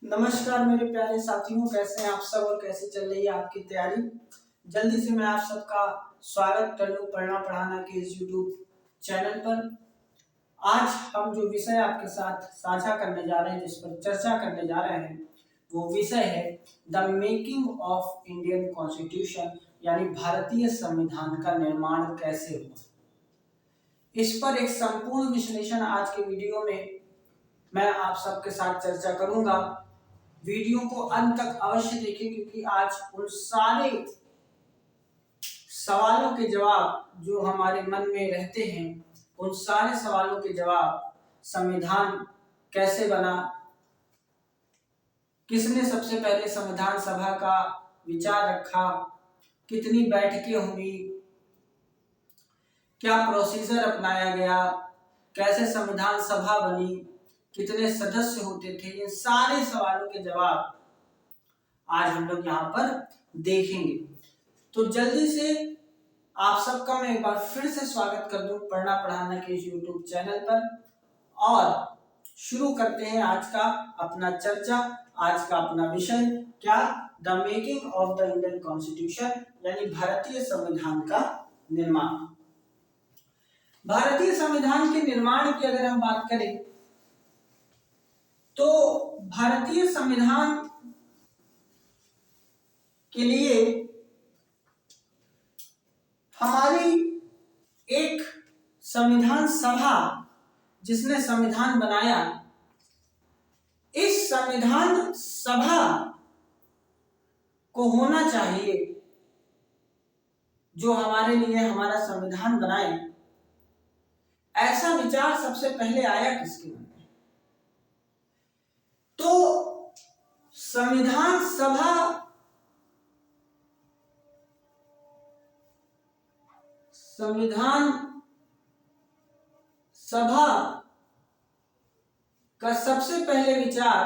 नमस्कार मेरे प्यारे साथियों, कैसे हैं आप सब और कैसे चल रही है आपकी तैयारी। जल्दी से मैं आप सबका स्वागत कर लूं पढ़ना पढ़ाना के इस YouTube चैनल पर। आज हम जो विषय आपके साथ साझा करने जा रहे हैं, जिस पर चर्चा करने जा रहे हैं, वो विषय है the making of Indian constitution, यानी भारतीय संविधान का निर्माण कैसे हुआ। इस पर एक संपूर्ण विश्लेषण आज के वीडियो में मैं आप सबके साथ चर्चा करूंगा। वीडियो को अंत तक अवश्य देखें, क्योंकि आज उन सारे सवालों के जवाब जो हमारे मन में रहते हैं, उन सारे सवालों के जवाब, संविधान कैसे बना, किसने सबसे पहले संविधान सभा का विचार रखा, कितनी बैठकें हुई, क्या प्रोसीजर अपनाया गया, कैसे संविधान सभा बनी, कितने सदस्य होते थे, ये सारे सवालों के जवाब आज हम लोग यहाँ पर देखेंगे। तो जल्दी से आप सबका मैं एक बार फिर से स्वागत कर दूं पढ़ना पढ़ाना के इस YouTube चैनल पर, और शुरू करते हैं आज का अपना चर्चा, आज का अपना विषय, क्या the making of the Indian constitution, यानी भारतीय संविधान का निर्माण। भारतीय संविधान के निर्माण की अगर हम बात करें तो भारतीय संविधान के लिए हमारी एक संविधान सभा जिसने संविधान बनाया, इस संविधान सभा को होना चाहिए जो हमारे लिए हमारा संविधान बनाए। ऐसा विचार सबसे पहले आया किसके मन में? तो संविधान सभा का सबसे पहले विचार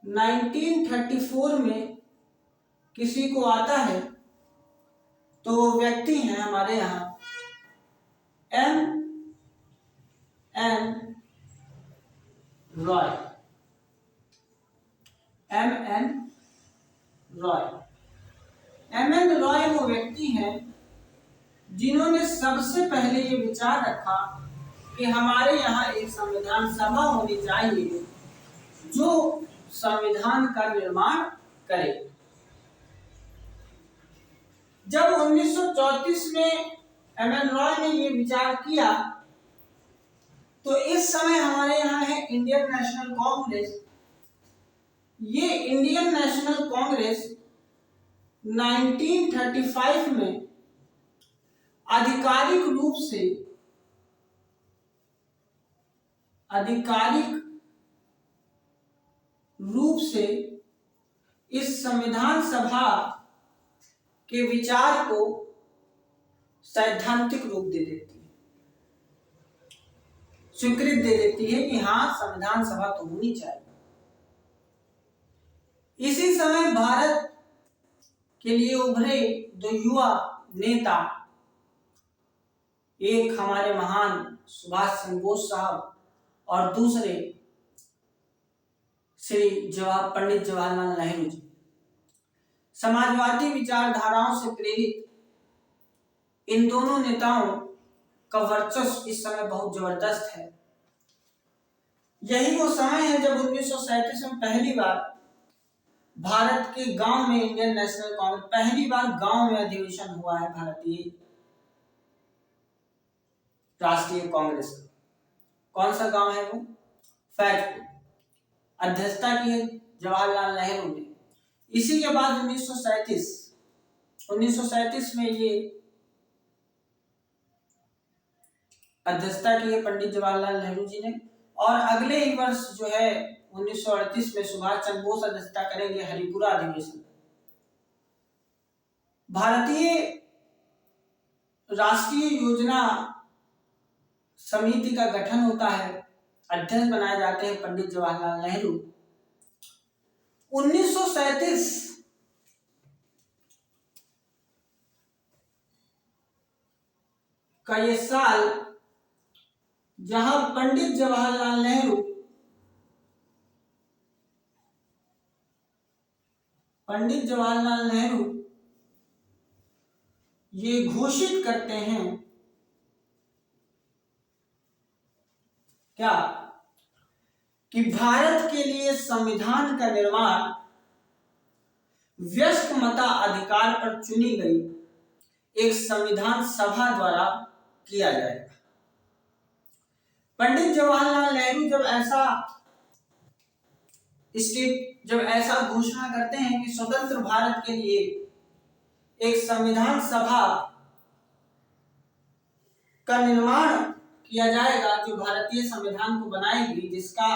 1934 में किसी को आता है, तो वो व्यक्ति हैं हमारे यहाँ M N Roy. M N Roy वो व्यक्ति हैं जिन्होंने सबसे पहले ये विचार रखा कि हमारे यहाँ एक संविधान सभा होनी चाहिए जो संविधान का निर्माण करे। जब 1934 में एम एन रॉय ने ये विचार किया, तो इस समय हमारे यहाँ है इंडियन नेशनल कांग्रेस। ये इंडियन नेशनल कांग्रेस 1935 में आधिकारिक रूप से इस संविधान सभा के विचार को सैद्धांतिक रूप दे देती है, स्वीकृत दे देती है कि हाँ, संविधान सभा तो होनी चाहिए। इसी समय भारत के लिए उभरे दो युवा नेता, एक हमारे महान सुभाष चंद्र बोस साहब और दूसरे श्री पंडित जवाहरलाल नेहरू जी। समाजवादी विचारधाराओं से प्रेरित इन दोनों नेताओं का वर्चस्व इस समय बहुत जबरदस्त है। यही वो समय है जब 1937 में पहली बार भारत के गांव में इंडियन नेशनल कांग्रेस, पहली बार गांव में अधिवेशन हुआ है भारतीय राष्ट्रीय कांग्रेस का। कौन सा गांव है वो? फैजपुर। अध्यक्षता की है जवाहरलाल नेहरू ने। इसी के बाद 1937 में ये अध्यक्षता की है पंडित जवाहरलाल नेहरू जी ने, और अगले ही वर्ष जो है 1938 में सुभाष चंद्र बोस अध्यक्षता करेंगे हरिपुरा अधिवेशन। भारतीय राष्ट्रीय योजना समिति का गठन होता है, अध्यक्ष बनाए जाते हैं पंडित जवाहरलाल नेहरू। 1937 का ये साल जहां पंडित जवाहरलाल नेहरू पंडित जवाहरलाल नेहरू ये घोषित करते हैं क्या कि भारत के लिए संविधान का निर्माण व्यस्क मताधिकार पर चुनी गई एक संविधान सभा द्वारा किया जाएगा। पंडित जवाहरलाल नेहरू जब ऐसा घोषणा करते हैं कि स्वतंत्र भारत के लिए एक संविधान सभा का निर्माण किया जाएगा जो भारतीय संविधान को बनाएगी, जिसका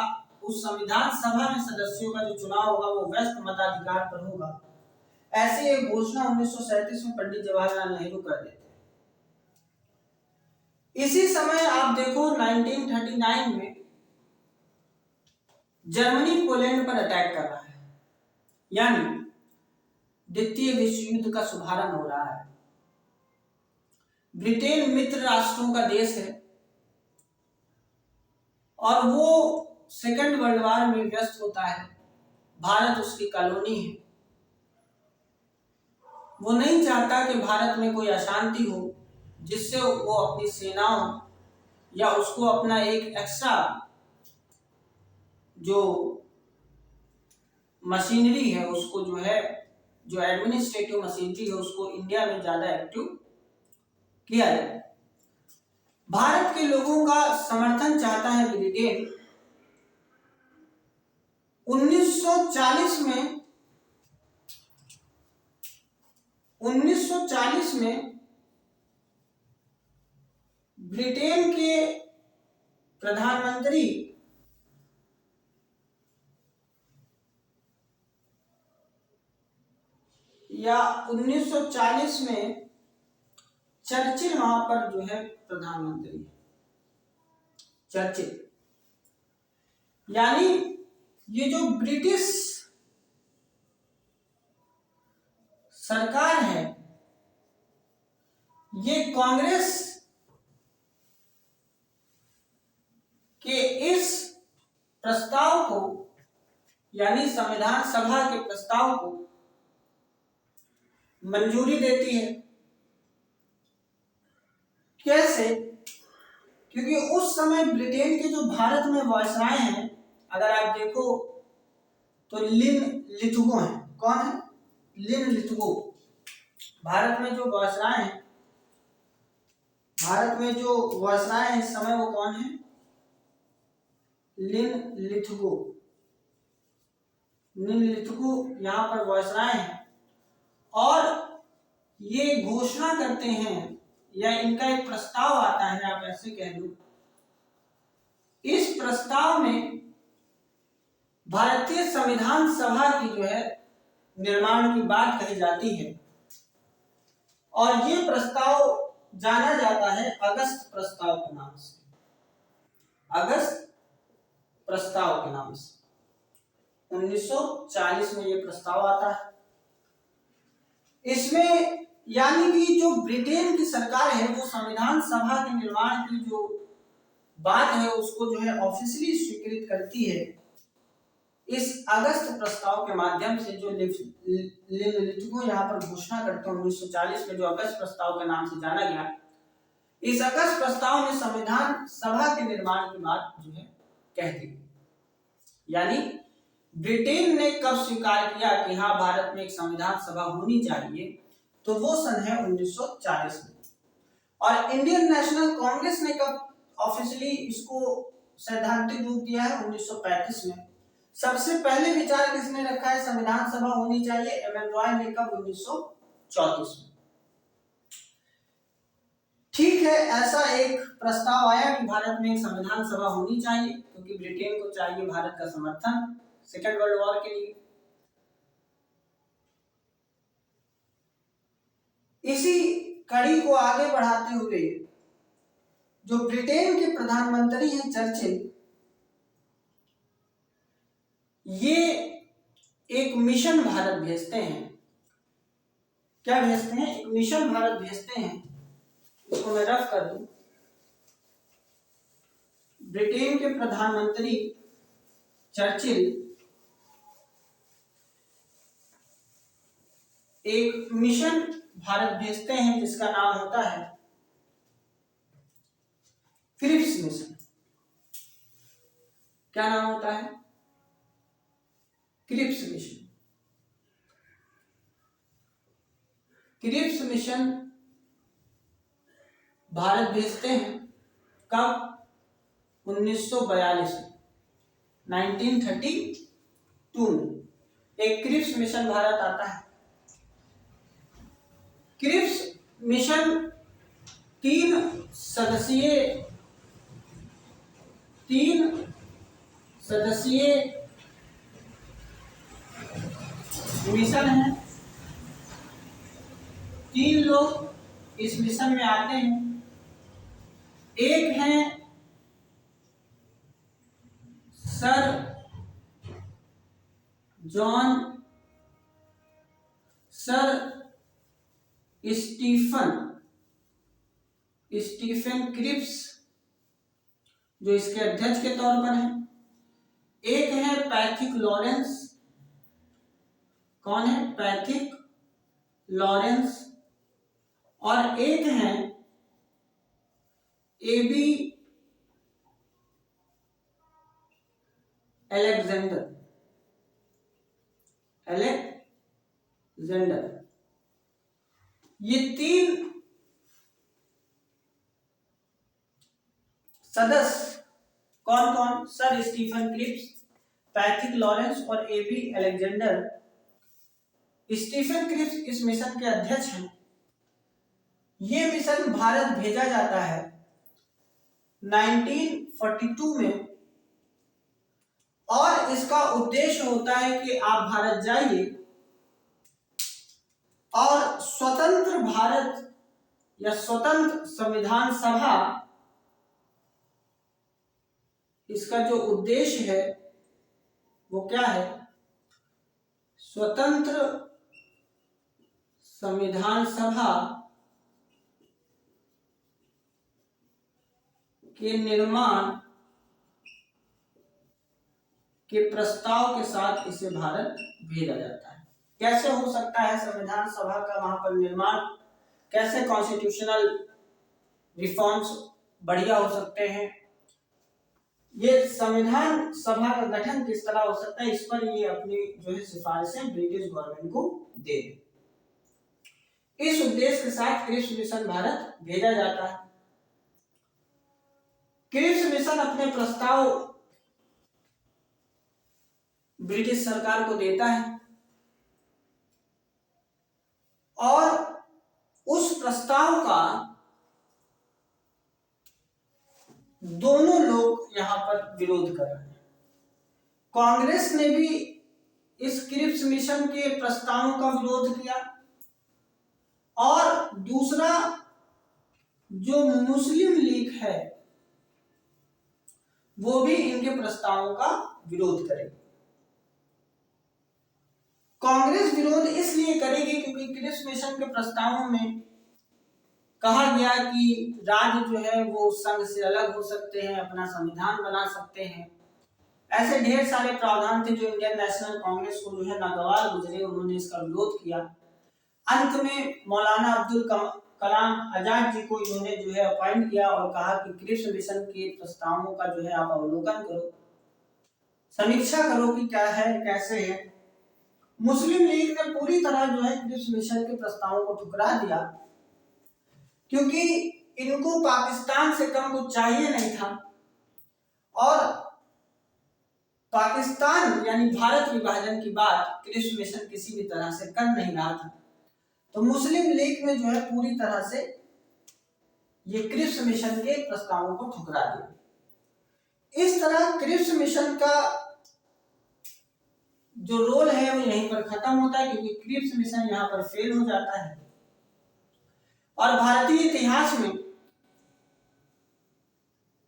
उस संविधान सभा में सदस्यों का जो चुनाव होगा वो व्यस्क मताधिकार पर होगा, ऐसी एक घोषणा 1937 में पंडित जवाहरलाल नेहरू कर देते हैं। इसी समय आप देखो 1939 में जर्मनी पोलैंड पर अटैक कर रहा है, यानी द्वितीय विश्व युद्ध का शुभारंभ हो रहा है। ब्रिटेन मित्र राष्ट्रों का देश है और वो सेकेंड वर्ल्ड वॉर में व्यस्त होता है। भारत उसकी कॉलोनी है। वो नहीं चाहता कि भारत में कोई अशांति हो जिससे वो अपनी सेनाओं या उसको अपना एक एक्स्ट्रा जो मशीनरी है उसको जो एडमिनिस्ट्रेटिव मशीनरी है उसको इंडिया में ज्यादा एक्टिव किया जाए। भारत के लोगों का समर्थन चाहता है ब्रिटेन। 1940 में ब्रिटेन के प्रधानमंत्री या 1940 में चर्चिल वहां पर जो है प्रधानमंत्री, चर्चिल, यानी ये जो ब्रिटिश सरकार है ये कांग्रेस के इस प्रस्ताव को यानी संविधान सभा के प्रस्ताव को मंजूरी देती है। कैसे? क्योंकि उस समय ब्रिटेन के जो भारत में वायसराय हैं, अगर आप देखो तो लिन लिथगो हैं। कौन है? लिन लिथगो। भारत में जो वायसराय हैं, भारत में जो वायसराय हैं इस समय वो कौन है? लिन लिथगो। लिन लिथगो यहाँ पर वायसराय हैं और ये घोषणा करते हैं या इनका एक प्रस्ताव आता है, आप ऐसे कह लो। इस प्रस्ताव में भारतीय संविधान सभा की जो है निर्माण की बात कही जाती है और ये प्रस्ताव जाना जाता है अगस्त प्रस्ताव के नाम से। अगस्त प्रस्ताव के नाम से 1940 में ये प्रस्ताव आता है। इसमें यानी कि जो ब्रिटेन की सरकार है वो संविधान सभा के निर्माण की जो बात है उसको जो है ऑफिशियली स्वीकृत करती है इस अगस्त प्रस्ताव के माध्यम से। जो लिथगो यहाँ पर घोषणा करते हैं 1940 में, जो अगस्त प्रस्ताव के नाम से जाना गया। इस अगस्त प्रस्ताव में संविधान सभा के निर्माण की बात जो है कह दी। यानी ब्रिटेन ने कब स्वीकार किया कि हाँ भारत में एक संविधान सभा होनी चाहिए, तो वो सन है 1940 में। और इंडियन नेशनल कांग्रेस ने कब ऑफिशियली इसको सैद्धांतिक रूप दिया है? 1935 में। सबसे पहले विचार किसने रखा है संविधान सभा होनी चाहिए? एम एन रॉय ने कब? 1934 में। ठीक है, ऐसा एक प्रस्ताव आया कि भारत में एक संविधान सभा होनी चाहिए क्योंकि ब्रिटेन को चाहिए भारत का समर्थन सेकेंड वर्ल्ड वॉर के लिए। इसी कड़ी को आगे बढ़ाते हुए जो ब्रिटेन के प्रधानमंत्री हैं चर्चिल, ये एक मिशन भारत भेजते हैं। क्या भेजते हैं? एक मिशन भारत भेजते हैं। इसको मैं रफ कर दूं। ब्रिटेन के प्रधानमंत्री चर्चिल एक मिशन भारत भेजते हैं जिसका नाम होता है क्रिप्स मिशन। क्या नाम होता है? Cripps mission. Cripps mission Bharat भेजते हैं कब? 1942 में, 1932 में एक क्रिप्स मिशन भारत आता है। क्रिप्स मिशन तीन सदस्यीय मिशन है। 3 लोग इस मिशन में आते हैं। एक है सर स्टीफन क्रिप्स, जो इसके अध्यक्ष के तौर पर है। एक है पैथिक लॉरेंस। कौन है? Pethick Lawrence. और एक है एबी अलेक्जेंडर। ये 3 सदस्य कौन कौन? Sir Stephen Cripps, Pethick Lawrence और एबी अलेक्जेंडर। स्टीफन क्रिप्स इस मिशन के अध्यक्ष हैं। ये मिशन भारत भेजा जाता है 1942 में, और इसका उद्देश्य होता है कि आप भारत जाइए और स्वतंत्र भारत या स्वतंत्र संविधान सभा, इसका जो उद्देश्य है वो क्या है? स्वतंत्र संविधान सभा के निर्माण के प्रस्ताव के साथ इसे भारत भेजा जाता है। कैसे हो सकता है संविधान सभा का वहां पर निर्माण? कैसे कॉन्स्टिट्यूशनल रिफॉर्म्स बढ़िया हो सकते हैं? ये संविधान सभा का गठन किस तरह हो सकता है? इस पर ये अपनी जो है सिफारिशें ब्रिटिश गवर्नमेंट को दे। इस उद्देश्य के साथ क्रिप्स मिशन भारत भेजा जाता है। क्रिप्स मिशन अपने प्रस्ताव ब्रिटिश सरकार को देता है और उस प्रस्ताव का दोनों लोग यहां पर विरोध कर रहे हैं। कांग्रेस ने भी इस क्रिप्स मिशन के प्रस्तावों का विरोध किया, और दूसरा जो मुस्लिम लीग है वो भी इनके प्रस्तावों का विरोध करेगी। कांग्रेस विरोध इसलिए करेगी क्योंकि क्रिप्स मिशन के प्रस्तावों में कहा गया कि राज्य जो है वो संघ से अलग हो सकते हैं, अपना संविधान बना सकते हैं। ऐसे ढेर सारे प्रावधान थे जो इंडियन नेशनल कांग्रेस को जो है नागवार गुजरे, उन्होंने इसका विरोध किया। अंत में मौलाना अब्दुल कलाम आजाद जी को इन्होंने जो है अपॉइंट किया और कहा कि क्रिप्स मिशन के प्रस्तावों का जो है आप अवलोकन करो, समीक्षा करो कि क्या है कैसे है। मुस्लिम लीग ने पूरी तरह जो है क्रिप्स मिशन के प्रस्तावों को ठुकरा दिया, क्योंकि इनको पाकिस्तान से कम कुछ चाहिए नहीं था, और पाकिस्तान यानी भारत विभाजन की बात क्रिप्स मिशन किसी भी तरह से कर नहीं रहा था। तो मुस्लिम लीग ने जो है पूरी तरह से ये क्रिप्स मिशन के प्रस्तावों को ठुकरा दिया। इस तरह क्रिप्स मिशन का जो रोल है वो यहीं पर खत्म होता है, क्योंकि क्रिप्स मिशन यहाँ पर फेल हो जाता है। और भारतीय इतिहास में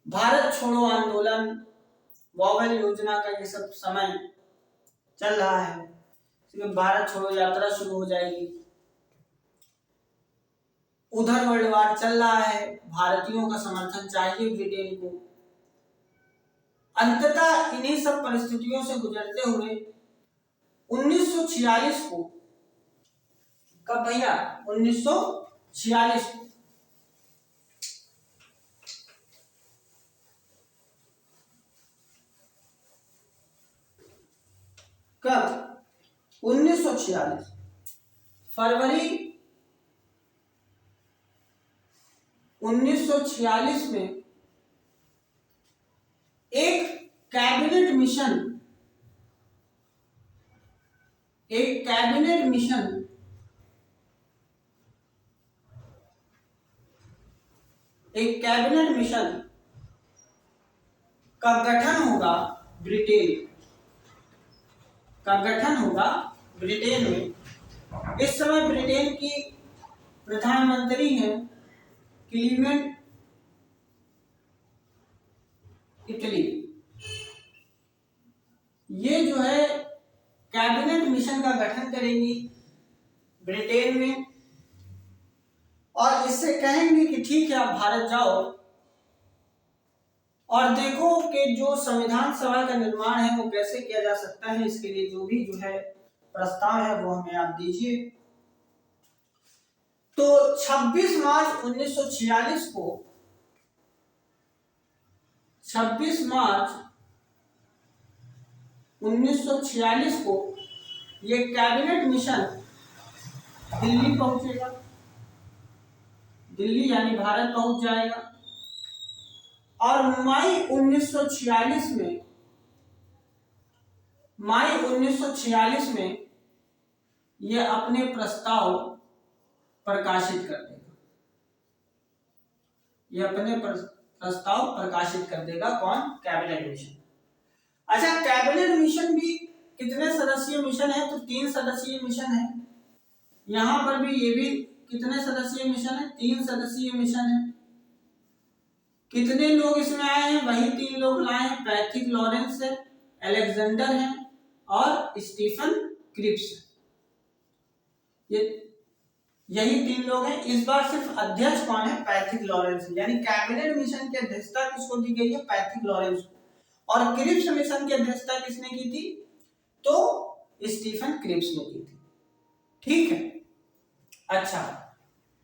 भारत छोड़ो आंदोलन, वॉवेल योजना का ये सब समय चल रहा है, भारत छोड़ो यात्रा शुरू हो जाएगी, उधर वर्ल्ड वार चल रहा है, भारतीयों का समर्थन चाहिए ब्रिटेन को। अंततः इन्हीं सब परिस्थितियों से गुजरते हुए 1946 को कब भैया? 1946। कब? 1946 फरवरी 1946 में एक कैबिनेट मिशन का गठन होगा ब्रिटेन में। इस समय ब्रिटेन की प्रधानमंत्री हैं क्लीमेंट इटली। ये जो है कैबिनेट मिशन का गठन करेंगी ब्रिटेन में और इससे कहेंगे कि ठीक है आप भारत जाओ और देखो कि जो संविधान सभा का निर्माण है वो कैसे किया जा सकता है। इसके लिए जो भी जो है प्रस्ताव है वो हमें आप दीजिए। तो 26 मार्च 1946 को 26 मार्च 1946 को ये कैबिनेट मिशन दिल्ली पहुंचेगा। दिल्ली यानी भारत पहुंच जाएगा और मई 1946 में यह अपने प्रस्ताव प्रकाशित कर देगा। कौन? Cabinet mission. अच्छा, कैबिनेट मिशन भी कितने सदस्यीय मिशन है? तो 3 सदस्यीय मिशन है। यहां पर भी ये भी कितने सदस्यीय मिशन है? 3 सदस्यीय मिशन है। कितने लोग इसमें आए हैं? वही 3 लोग लाए हैं, पैट्रिक लॉरेंस है, अलेक्जेंडर है और स्टीफन क्रिप्स। यही 3 लोग हैं। इस बार सिर्फ अध्यक्ष कौन है? Patrick Lawrence. यानी कैबिनेट मिशन की अध्यक्षता किसको दी गई है? पैट्रिक लॉरेंस को। और क्रिप्स मिशन की अध्यक्षता किसने की थी? तो स्टीफन क्रिप्स ने की थी। ठीक है। अच्छा,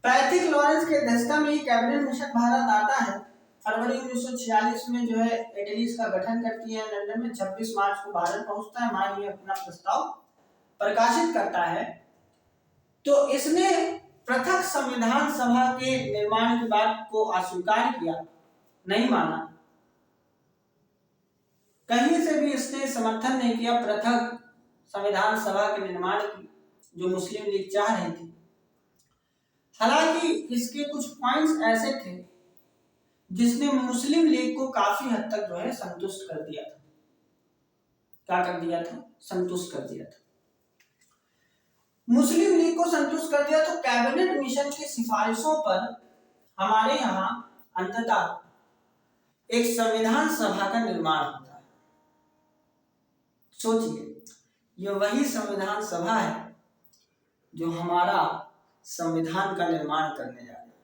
पैट्रिक लॉरेंस की अध्यक्षता में कैबिनेट मिशन भारत आता है। फरवरी 1946 में जो है इटली का गठन करती है लंदन में। 26 मार्च को भारत पहुंचता है। मई में अपना प्रस्ताव प्रकाशित करता है। तो इसने पृथक संविधान सभा के निर्माण की बात को अस्वीकार किया, नहीं माना। कहीं से भी इसने समर्थन नहीं किया पृथक संविधान सभा के निर्माण की, जो मुस्लिम लीग चाह रही थी। हालांकि इसके कुछ पॉइंट्स ऐसे थे जिसने मुस्लिम लीग को काफी हद तक जो है संतुष्ट कर दिया था। क्या कर दिया था? संतुष्ट कर दिया था। मुस्लिम लीग को संतुष्ट कर दिया तो कैबिनेट मिशन की सिफारिशों पर हमारे यहाँ अंततः एक संविधान सभा का निर्माण होता है। सोचिए, यह वही संविधान सभा है जो हमारा संविधान का निर्माण करने जा रही है।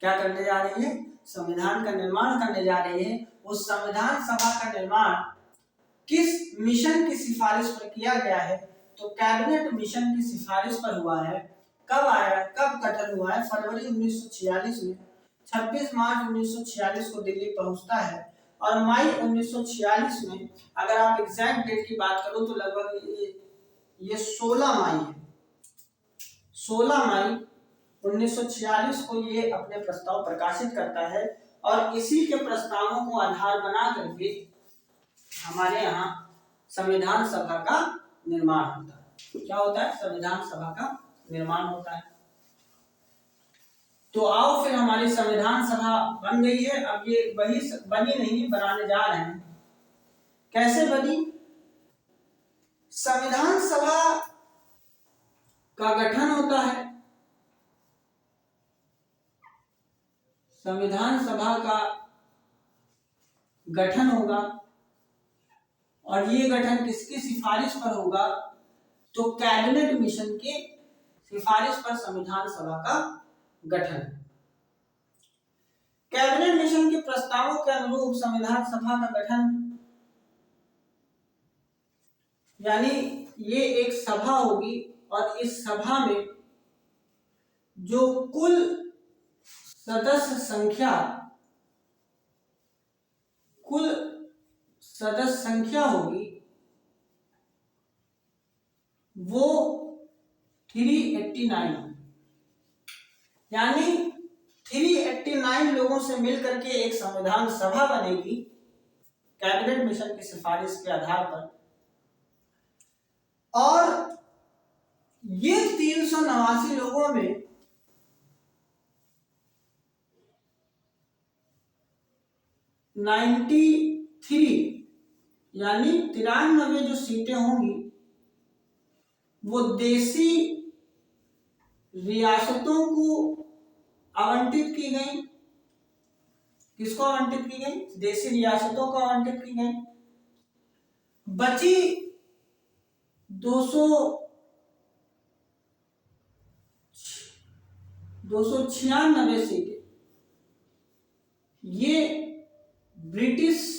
क्या करने जा रही है? संविधान का निर्माण करने जा रही है। उस संविधान सभा का निर्माण किस मिशन की सिफारिश पर किया गया है? तो कैबिनेट मिशन की सिफारिश पर हुआ है। कब आया, कब गठन हुआ है? फरवरी 1946 में। 26 मार्च 1946 को दिल्ली पहुंचता है और मई 1946 में, अगर आप एग्जैक्ट डेट की बात करो तो लगभग ये 16 मई है। 16 मई 1946 को ये अपने प्रस्ताव प्रकाशित करता है और इसी के प्रस्तावों को आधार बना करके हमारे यहाँ संविधान सभा का निर्माण होता है। क्या होता है? संविधान सभा का निर्माण होता है। तो आओ फिर, हमारी संविधान सभा बन गई है। अब ये वही बनी नहीं, बनाने जा रहे हैं। कैसे बनी? संविधान सभा का गठन होता है। संविधान सभा का गठन होगा और ये गठन किसकी सिफारिश पर होगा? तो कैबिनेट मिशन के सिफारिश पर संविधान सभा का गठन। कैबिनेट मिशन के प्रस्तावों के अनुरूप संविधान सभा का गठन, यानी ये एक सभा होगी और इस सभा में जो कुल सदस्य संख्या होगी वो 389 होगी। यानी 389 लोगों से मिलकर के एक संविधान सभा बनेगी कैबिनेट मिशन की सिफारिश के आधार पर, और ये 389 लोगों में 93 यानी 93 जो सीटें होंगी वो देशी रियासतों को आवंटित की गई। किसको आवंटित की गई? देशी रियासतों को आवंटित की गई। बची 296 सीटें ये ब्रिटिश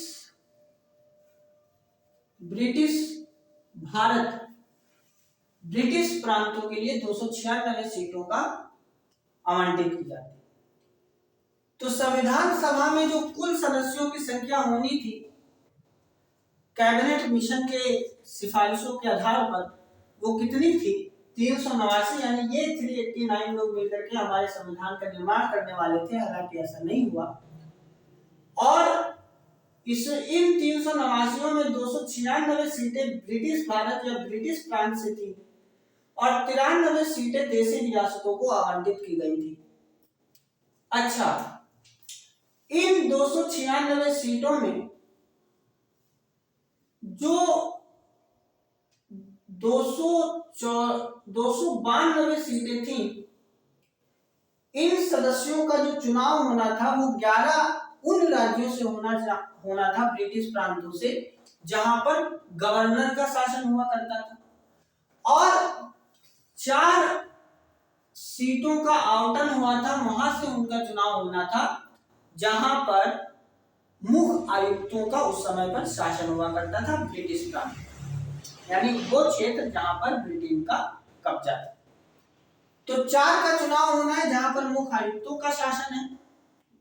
प्रांतों के लिए 296 सीटों का आवंटित की जाती है। तो संविधान सभा में जो कुल सदस्यों की संख्या होनी थी कैबिनेट मिशन के सिफारिशों के आधार पर वो कितनी थी? 389। यानी ये 389 लोग मिलकर के हमारे संविधान का निर्माण करने वाले थे, हालांकि ऐसा नहीं हुआ। और इन 389 में 296 सीटें ब्रिटिश भारत या ब्रिटिश प्रांत से थी और 93 सीटें देशी रियासतों को आवंटित की गई थी। अच्छा, इन 296 सीटों में जो 292 सीटें थी, इन सदस्यों का जो चुनाव होना था वो 11 उन राज्यों से होना था ब्रिटिश प्रांतों से जहां पर गवर्नर का शासन हुआ करता था, और 4 सीटों का आवंटन हुआ था, वहां से उनका चुनाव होना था जहां पर मुख्य आयुक्तों का उस समय पर शासन हुआ करता था ब्रिटिश प्रांत, यानी वो क्षेत्र जहां पर ब्रिटेन का कब्जा था। तो 4 का चुनाव होना है जहां पर मुख्य आयुक्तों का शासन है,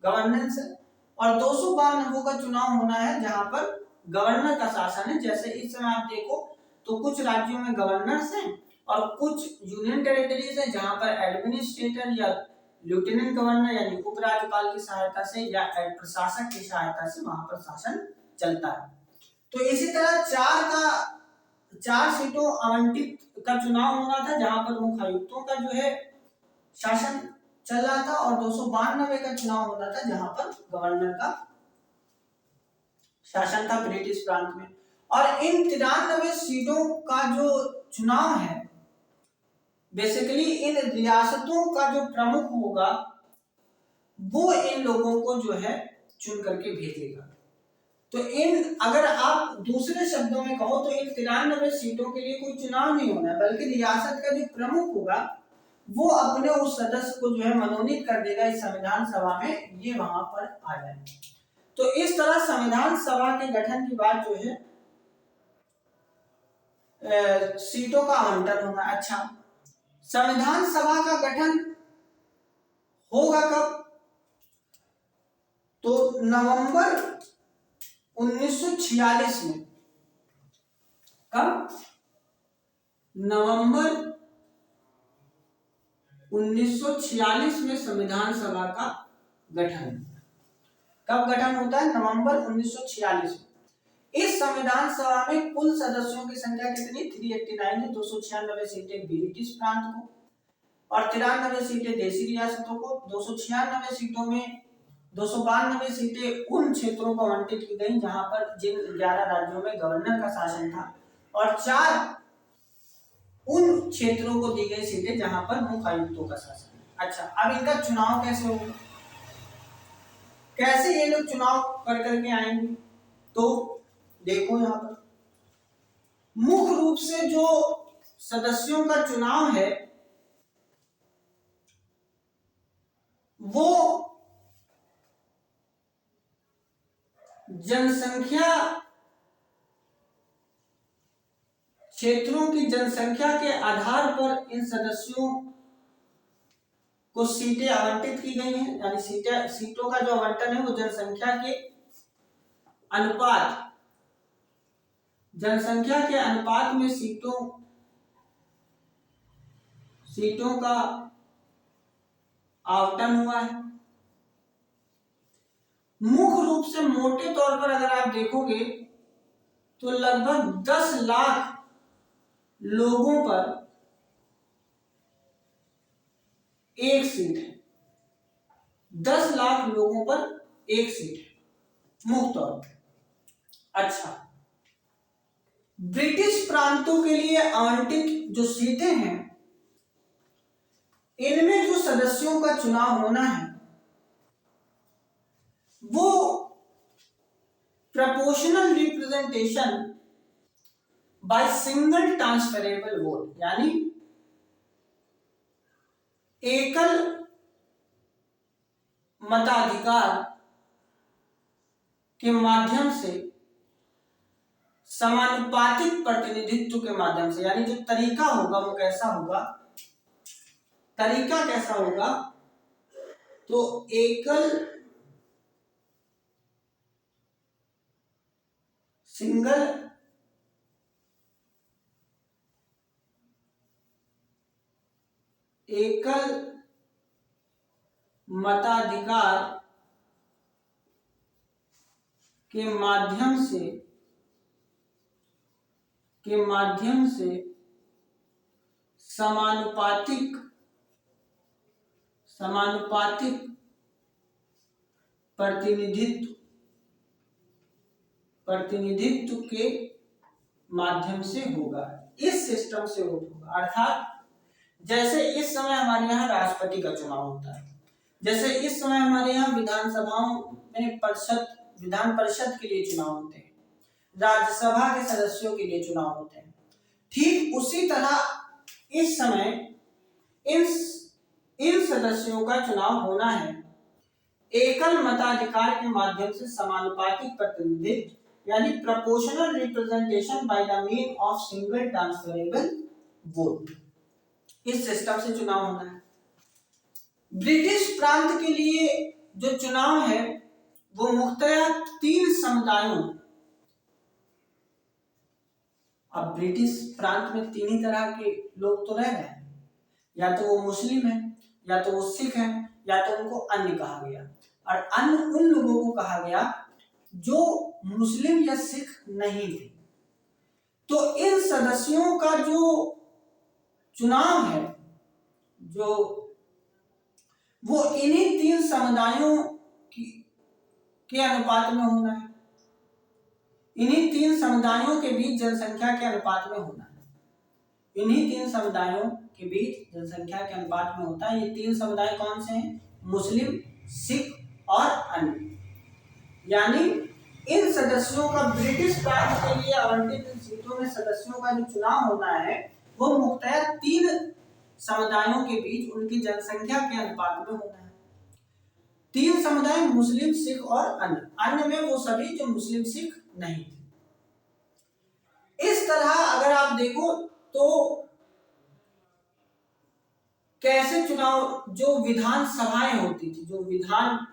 गवर्नेंस है, और 292 का चुनाव होना है जहां पर गवर्नर का शासन है। जैसे इस समय आप देखो तो कुछ राज्यों में गवर्नर्स हैं और कुछ यूनियन टेरिटरीज हैं जहां पर एडमिनिस्ट्रेटर या लेफ्टिनेंट गवर्नर यानी उपराज्यपाल की सहायता से या प्रशासक की सहायता से वहां पर शासन चलता है। तो इसी तरह 4 सीटों आवंटित का चुनाव होना था जहां पर मुख्य आयुक्तों का जो है शासन चल रहा था, और 292 का चुनाव होना था जहां पर गवर्नर का शासन था ब्रिटिश प्रांत में। और इन 93 सीटों का जो चुनाव है बेसिकली इन रियासतों का जो प्रमुख होगा वो इन लोगों को जो है चुन करके भेजेगा। तो अगर आप दूसरे शब्दों में कहो तो इन 93 सीटों के लिए कोई चुनाव नहीं होना है, बल्कि रियासत का जो प्रमुख होगा वो अपने उस सदस्य को जो है मनोनीत कर देगा इस संविधान सभा में, ये वहां पर आ जाएंगे। तो इस तरह संविधान सभा के गठन की बात जो है सीटों का आवंटन होगा। अच्छा, संविधान सभा का गठन होगा कब? तो नवंबर 1946 में। कब? नवंबर 1946 में संविधान सभा का गठन। कब गठन होता है? नवंबर 1946 में। इस संविधान सभा में कुल सदस्यों की संख्या कितनी? 389 है। 296 सीटें ब्रिटिश प्रांत को और 93 सीटें देशी रियासतों को। 296 सीटों में 292 सीटें उन क्षेत्रों को आवंटित की गई जहां पर जिन 11 राज्यों में गवर्नर का शासन था, और 4 उन क्षेत्रों को दी गई सीटें जहां पर मुख्य आयुक्तों का शासन है। अच्छा, अब इनका चुनाव कैसे होगा? कैसे ये लोग चुनाव कर करके आएंगे? तो देखो यहां पर मुख्य रूप से जो सदस्यों का चुनाव है वो जनसंख्या क्षेत्रों की जनसंख्या के आधार पर इन सदस्यों को सीटें आवंटित की गई हैं, यानी सीटों का जो आवंटन है वो जनसंख्या के अनुपात में सीटों का आवंटन हुआ है। मुख्य रूप से मोटे तौर पर अगर आप देखोगे तो लगभग 10 लाख लोगों पर एक सीट है। 10 लाख लोगों पर एक सीट है मुख्य तौर पर। अच्छा, ब्रिटिश प्रांतों के लिए आवंटित जो सीटें हैं, इनमें जो सदस्यों का चुनाव होना है वो proportional representation by single transferable vote, यानी एकल मताधिकार के माध्यम से समानुपातिक प्रतिनिधित्व के माध्यम से, यानी जो तरीका होगा वो कैसा होगा, तरीका कैसा होगा, तो एकल मताधिकार के माध्यम से समानुपातिक प्रतिनिधित्व के माध्यम से होगा। इस सिस्टम से होगा, अर्थात जैसे इस समय हमारे यहाँ राष्ट्रपति का चुनाव होता है, जैसे इस समय हमारे यहाँ विधानसभाओं में विधान परिषद के लिए चुनाव होते हैं, राज्यसभा के सदस्यों के लिए चुनाव होते हैं, ठीक उसी तरह इस समय इन सदस्यों का चुनाव होना है एकल मताधिकार के माध्यम से समानुपातिक प्रतिनिधित्व, यानी proportional representation by the mean of single transferable vote. इस सिस्टम से चुनाव होना है। ब्रिटिश प्रांत के लिए जो चुनाव है वो मुख्यतः 3 समुदायों, अब ब्रिटिश प्रांत में 3 ही तरह के लोग तो रह रहे हैं, या तो वो मुस्लिम है, या तो वो सिख है, या तो उनको अन्य कहा गया। और अन्य उन लोगों को कहा गया जो मुस्लिम या सिख नहीं थे। तो इन सदस्यों का जो चुनाव है जो वो इन्हीं 3 समुदायों के अनुपात में होना है, इन्हीं 3 समुदायों के बीच जनसंख्या के अनुपात में होना है, इन्हीं 3 समुदायों के बीच जनसंख्या के अनुपात में होता है। ये 3 समुदाय कौन से हैं? मुस्लिम, सिख और अन्य। यानी इन सदस्यों का ब्रिटिश प्रांत के लिए आवंटित सीटों में सदस्यों का जो चुनाव होना है वो मुख्यतः 3 समुदायों के बीच उनकी जनसंख्या के अनुपात में होना है। 3 समुदाय मुस्लिम, सिख और अन्य में वो सभी जो मुस्लिम सिख नहीं थे। इस तरह अगर आप देखो तो कैसे चुनाव, जो विधान सभाएं होती थी, जो विधान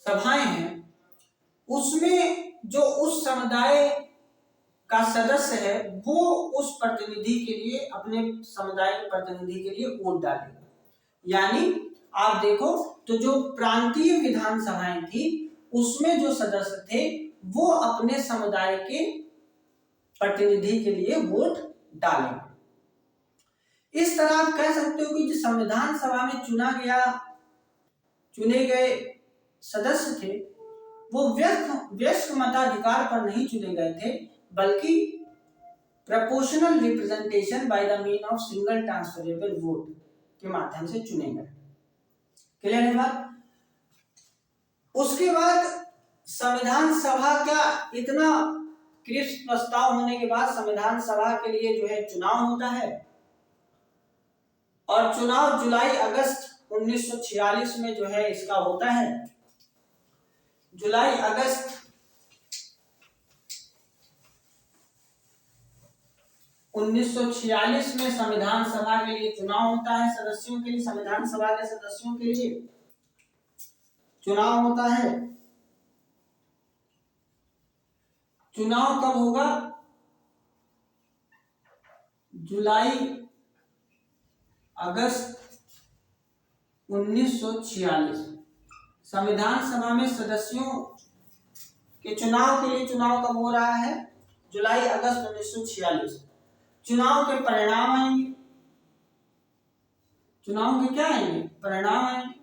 सभाएं हैं, उसमें जो उस समुदाय का सदस्य है वो उस प्रतिनिधि के लिए, अपने समुदाय के प्रतिनिधि के लिए वोट डालेगा। यानी आप देखो तो जो प्रांतीय विधान सभाएं थी उसमें जो सदस्य थे वो अपने समुदाय के प्रतिनिधि के लिए वोट डालेंगे। इस तरह आप कह सकते हो कि जो संविधान सभा में चुने गए सदस्य थे वो व्यस्क मताधिकार पर नहीं चुने गए थे, बल्कि proportional representation by the mean of single transferable vote के माध्यम से चुने गए। क्लियर है बात? उसके बाद संविधान सभा का इतना क्रिस्प प्रस्ताव होने के बाद संविधान सभा के लिए जो है चुनाव होता है, और चुनाव जुलाई-अगस्त 1946 में जो है इसका होता है। जुलाई-अगस्त 1946 में संविधान सभा के लिए चुनाव होता है, सदस्यों के लिए, संविधान सभा के सदस्यों के लिए चुनाव होता है। चुनाव कब होगा? जुलाई अगस्त 1946। संविधान सभा में सदस्यों के चुनाव के लिए चुनाव कब हो रहा है? जुलाई अगस्त 1946। चुनाव के परिणाम आएंगे। चुनाव के क्या आएंगे? परिणाम आएंगे।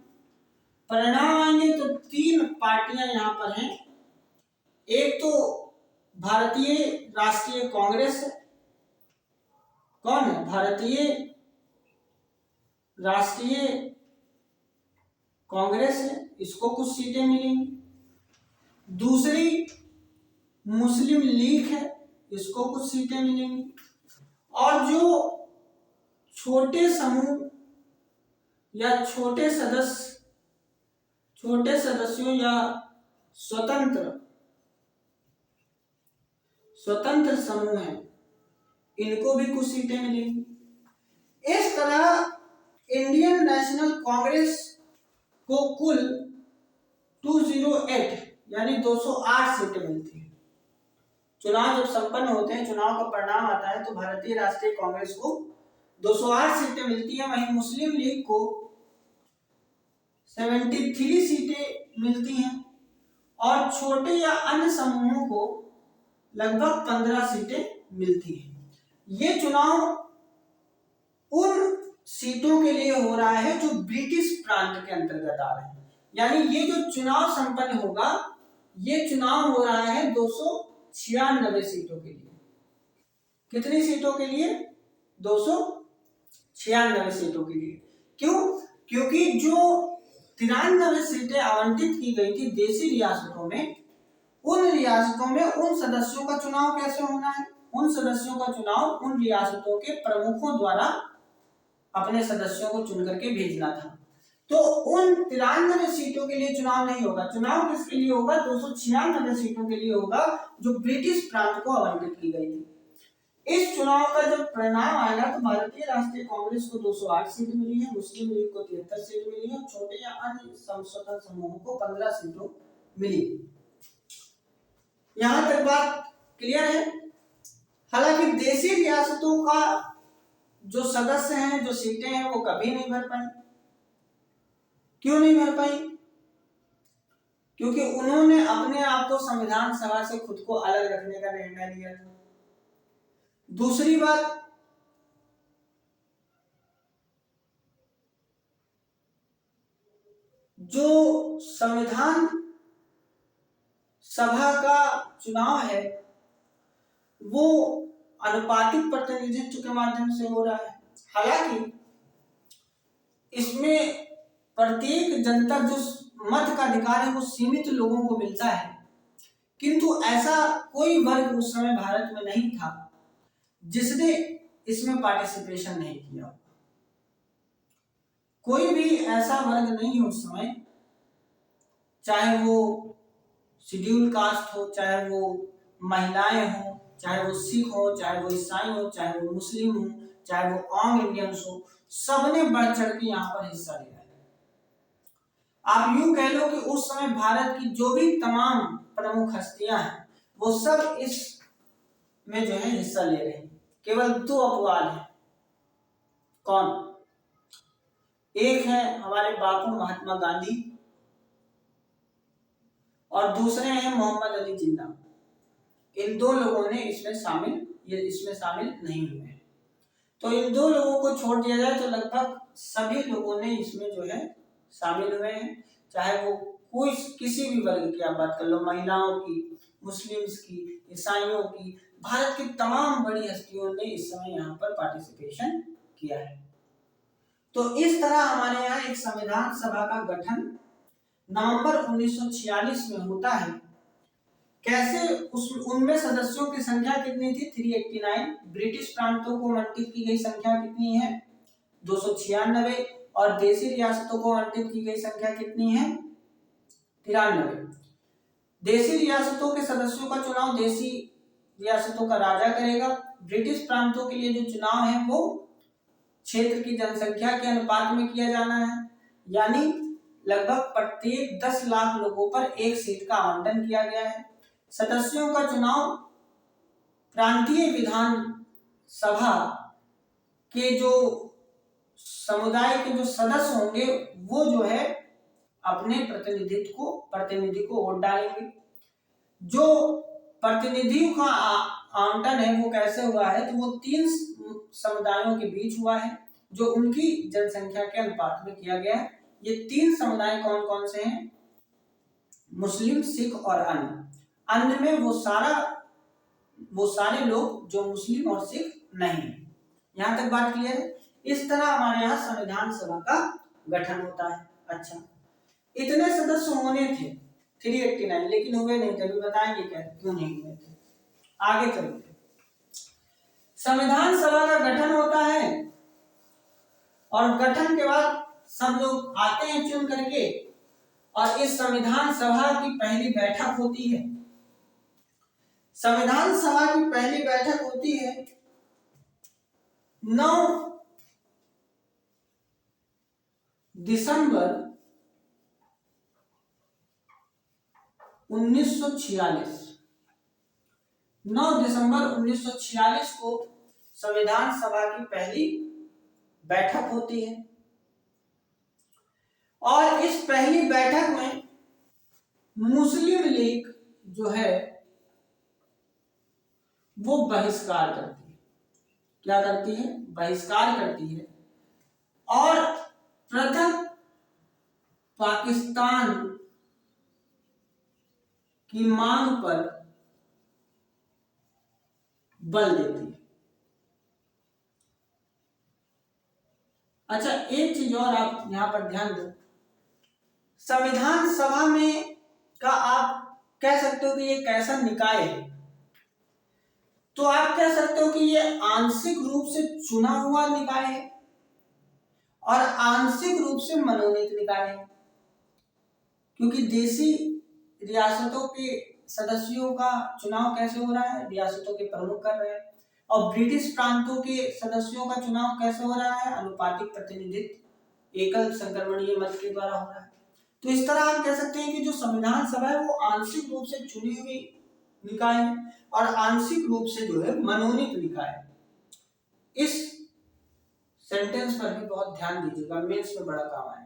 परिणाम आएंगे तो 3 पार्टियां यहां पर हैं। एक तो भारतीय राष्ट्रीय कांग्रेस है। कौन है? भारतीय राष्ट्रीय कांग्रेस है, इसको कुछ सीटें मिलेंगी। दूसरी मुस्लिम लीग है, इसको कुछ सीटें मिलेंगी। और जो छोटे समूह या छोटे सदस्यों या स्वतंत्र समूह हैं, इनको भी कुछ सीटें मिलेंगी। इस तरह इंडियन नेशनल कांग्रेस को कुल 208 यानी 208 सीटें मिलती हैं। चुनाव जब संपन्न होते हैं, चुनाव का परिणाम आता है, तो भारतीय राष्ट्रीय कांग्रेस को 208 सीटें मिलती हैं। वहीं मुस्लिम लीग को 73 सीटें मिलती हैं और छोटे या अन्य समूहों को लगभग 15 सीटें मिलती हैं। ये चुनाव उन सीटों के लिए हो रहा है जो ब्रिटिश प्रांत के अंतर्गत आ रहे हैं। यानी ये जो चुनाव संपन्न होगा, ये चुनाव हो रहा है 296 सीटों के लिए। कितनी सीटों के लिए? 296 सीटों के लिए। क्यों? क्योंकि जो 93 सीटें आवंटित की गई थी देशी रियासतों में, उन रियासतों में उन सदस्यों का चुनाव कैसे होना है? उन सदस्यों का चुनाव उन रियासतों के प्रमुखों द्वारा अपने सदस्यों को चुन करके भेजना था। तो उन 93 सीटों के लिए चुनाव नहीं होगा। चुनाव किसके लिए होगा? 296 सीटों के लिए होगा जो ब्रिटिश प्रांत को आवंटित की गई थी। इस चुनाव का जब परिणाम आएगा तो भारतीय राष्ट्रीय कांग्रेस को 208 सीट मिली है, मुस्लिम लीग को 73 सीट मिली है, छोटे या अन्य स्वतंत्र समूहों को 15 सीटों मिली। यहां तक बात क्लियर है। हालांकि देशी रियासतों का जो सदस्य हैं, जो सीटें हैं, वो कभी नहीं भर पाई। क्यों नहीं भर पाई? क्योंकि उन्होंने अपने आप को संविधान सभा से खुद को अलग रखने का निर्णय लिया था। दूसरी बात, जो संविधान सभा का चुनाव है वो अनुपातिक प्रतिनिधित्व के माध्यम से हो रहा है। हालांकि इसमें प्रत्येक जनता जो मत का अधिकार है वो सीमित लोगों को मिलता है, किंतु ऐसा कोई वर्ग उस समय भारत में नहीं था जिसने इसमें पार्टिसिपेशन नहीं किया। कोई भी ऐसा वर्ग नहीं उस समय, चाहे वो शेड्यूल कास्ट हो, चाहे वो महिलाएं हो, चाहे वो सिख हो, चाहे वो ईसाई हो, चाहे वो मुस्लिम हो, चाहे वो आम इंडियंस हो, सबने बढ़ चढ़ के यहाँ पर हिस्सा लिया है। आप यूं कह लो कि उस समय भारत की जो भी तमाम प्रमुख हस्तियां हैं वो सब इस में जो है हिस्सा ले रहे हैं। केवल 2 अपवाद हैं। कौन? एक है हमारे बापू महात्मा गांधी और दूसरे हैं मोहम्मद अली जिन्ना। इन 2 लोगों ने इसमें शामिल नहीं हुए। तो इन 2 लोगों को छोड़ दिया जाए तो लगभग सभी लोगों ने इसमें जो है शामिल हुए हैं। चाहे वो कोई किसी भी वर्ग की आप बात कर लो, महिलाओं की, मुस्लिम्स की, ईसाइयों की, भारत की तमाम बड़ी हस्तियों ने इस समय यहाँ पर पार्टिसिपेशन किया है। तो इस तरह हमारे यहाँ एक संविधान सभा का गठन नवंबर 1946 में होता है। कैसे? उनमें सदस्यों की संख्या कितनी थी? 389। ब्रिटिश प्रांतों को आवंटित की गई संख्या कितनी है? 296। और देशी रियासतों को आवंटित की गई संख्या कितनी है? 93। देशी रियासतों के सदस्यों का चुनाव देशी रियासतों का राजा करेगा। ब्रिटिश प्रांतों के लिए जो चुनाव है वो क्षेत्र की जनसंख्या के अनुपात में किया जाना है, यानी लगभग प्रत्येक 10 लाख लोगों पर एक सीट का आवंटन किया गया है। सदस्यों का चुनाव प्रांतीय विधान सभा के जो समुदाय के जो सदस्य होंगे वो जो है अपने प्रतिनिधि को वोट डालेंगे। जो प्रतिनिधियों का आवंटन है वो कैसे हुआ है, तो वो 3 समुदायों के बीच हुआ है जो उनकी जनसंख्या के अनुपात में किया गया है। ये 3 समुदाय कौन कौन से हैं? मुस्लिम, सिख और अन्य में वो सारे लोग जो मुस्लिम और सिख नहीं है। यहां तक बात क्लियर है। इस तरह हमारे यहाँ संविधान सभा का गठन होता है। अच्छा, इतने सदस्य होने थे 389, लेकिन हुए नहीं थे। बताएंगे क्यों नहीं हुए थे, आगे चलते। संविधान सभा का गठन होता है और गठन के बाद सब लोग आते हैं चुन करके, और इस संविधान सभा की पहली बैठक होती है। संविधान सभा की पहली बैठक होती है 9 दिसंबर 1946। 9 दिसंबर 1946 को संविधान सभा की पहली बैठक होती है, और इस पहली बैठक में मुस्लिम लीग जो है वो बहिष्कार करती है। क्या करती है? बहिष्कार करती है, और पृथक पाकिस्तान की मांग पर बल देती है। अच्छा, एक चीज और आप यहां पर ध्यान दो। संविधान सभा में का आप कह सकते हो कि ये कैसा निकाय है, तो आप कह सकते हो कि ये आंशिक रूप से चुना हुआ निकाय है और आंशिक रूप से मनोनीत निकाय है, क्योंकि देशी रियासतों के सदस्यों का चुनाव कैसे हो रहा है? रियासतों के प्रमुख कर रहे हैं। और ब्रिटिश प्रांतों के सदस्यों का चुनाव कैसे हो रहा है? अनुपातिक प्रतिनिधित्व एकल संक्रमणीय मत के द्वारा हो रहा है। तो इस तरह आप कह सकते हैं कि जो संविधान सभा है वो आंशिक रूप से चुनी हुई निकाय है और आंशिक रूप से जो है मनोनीत निकाय है। इस सेंटेंस पर भी बहुत ध्यान दीजिएगा, मेंस में बड़ा काम आएगा।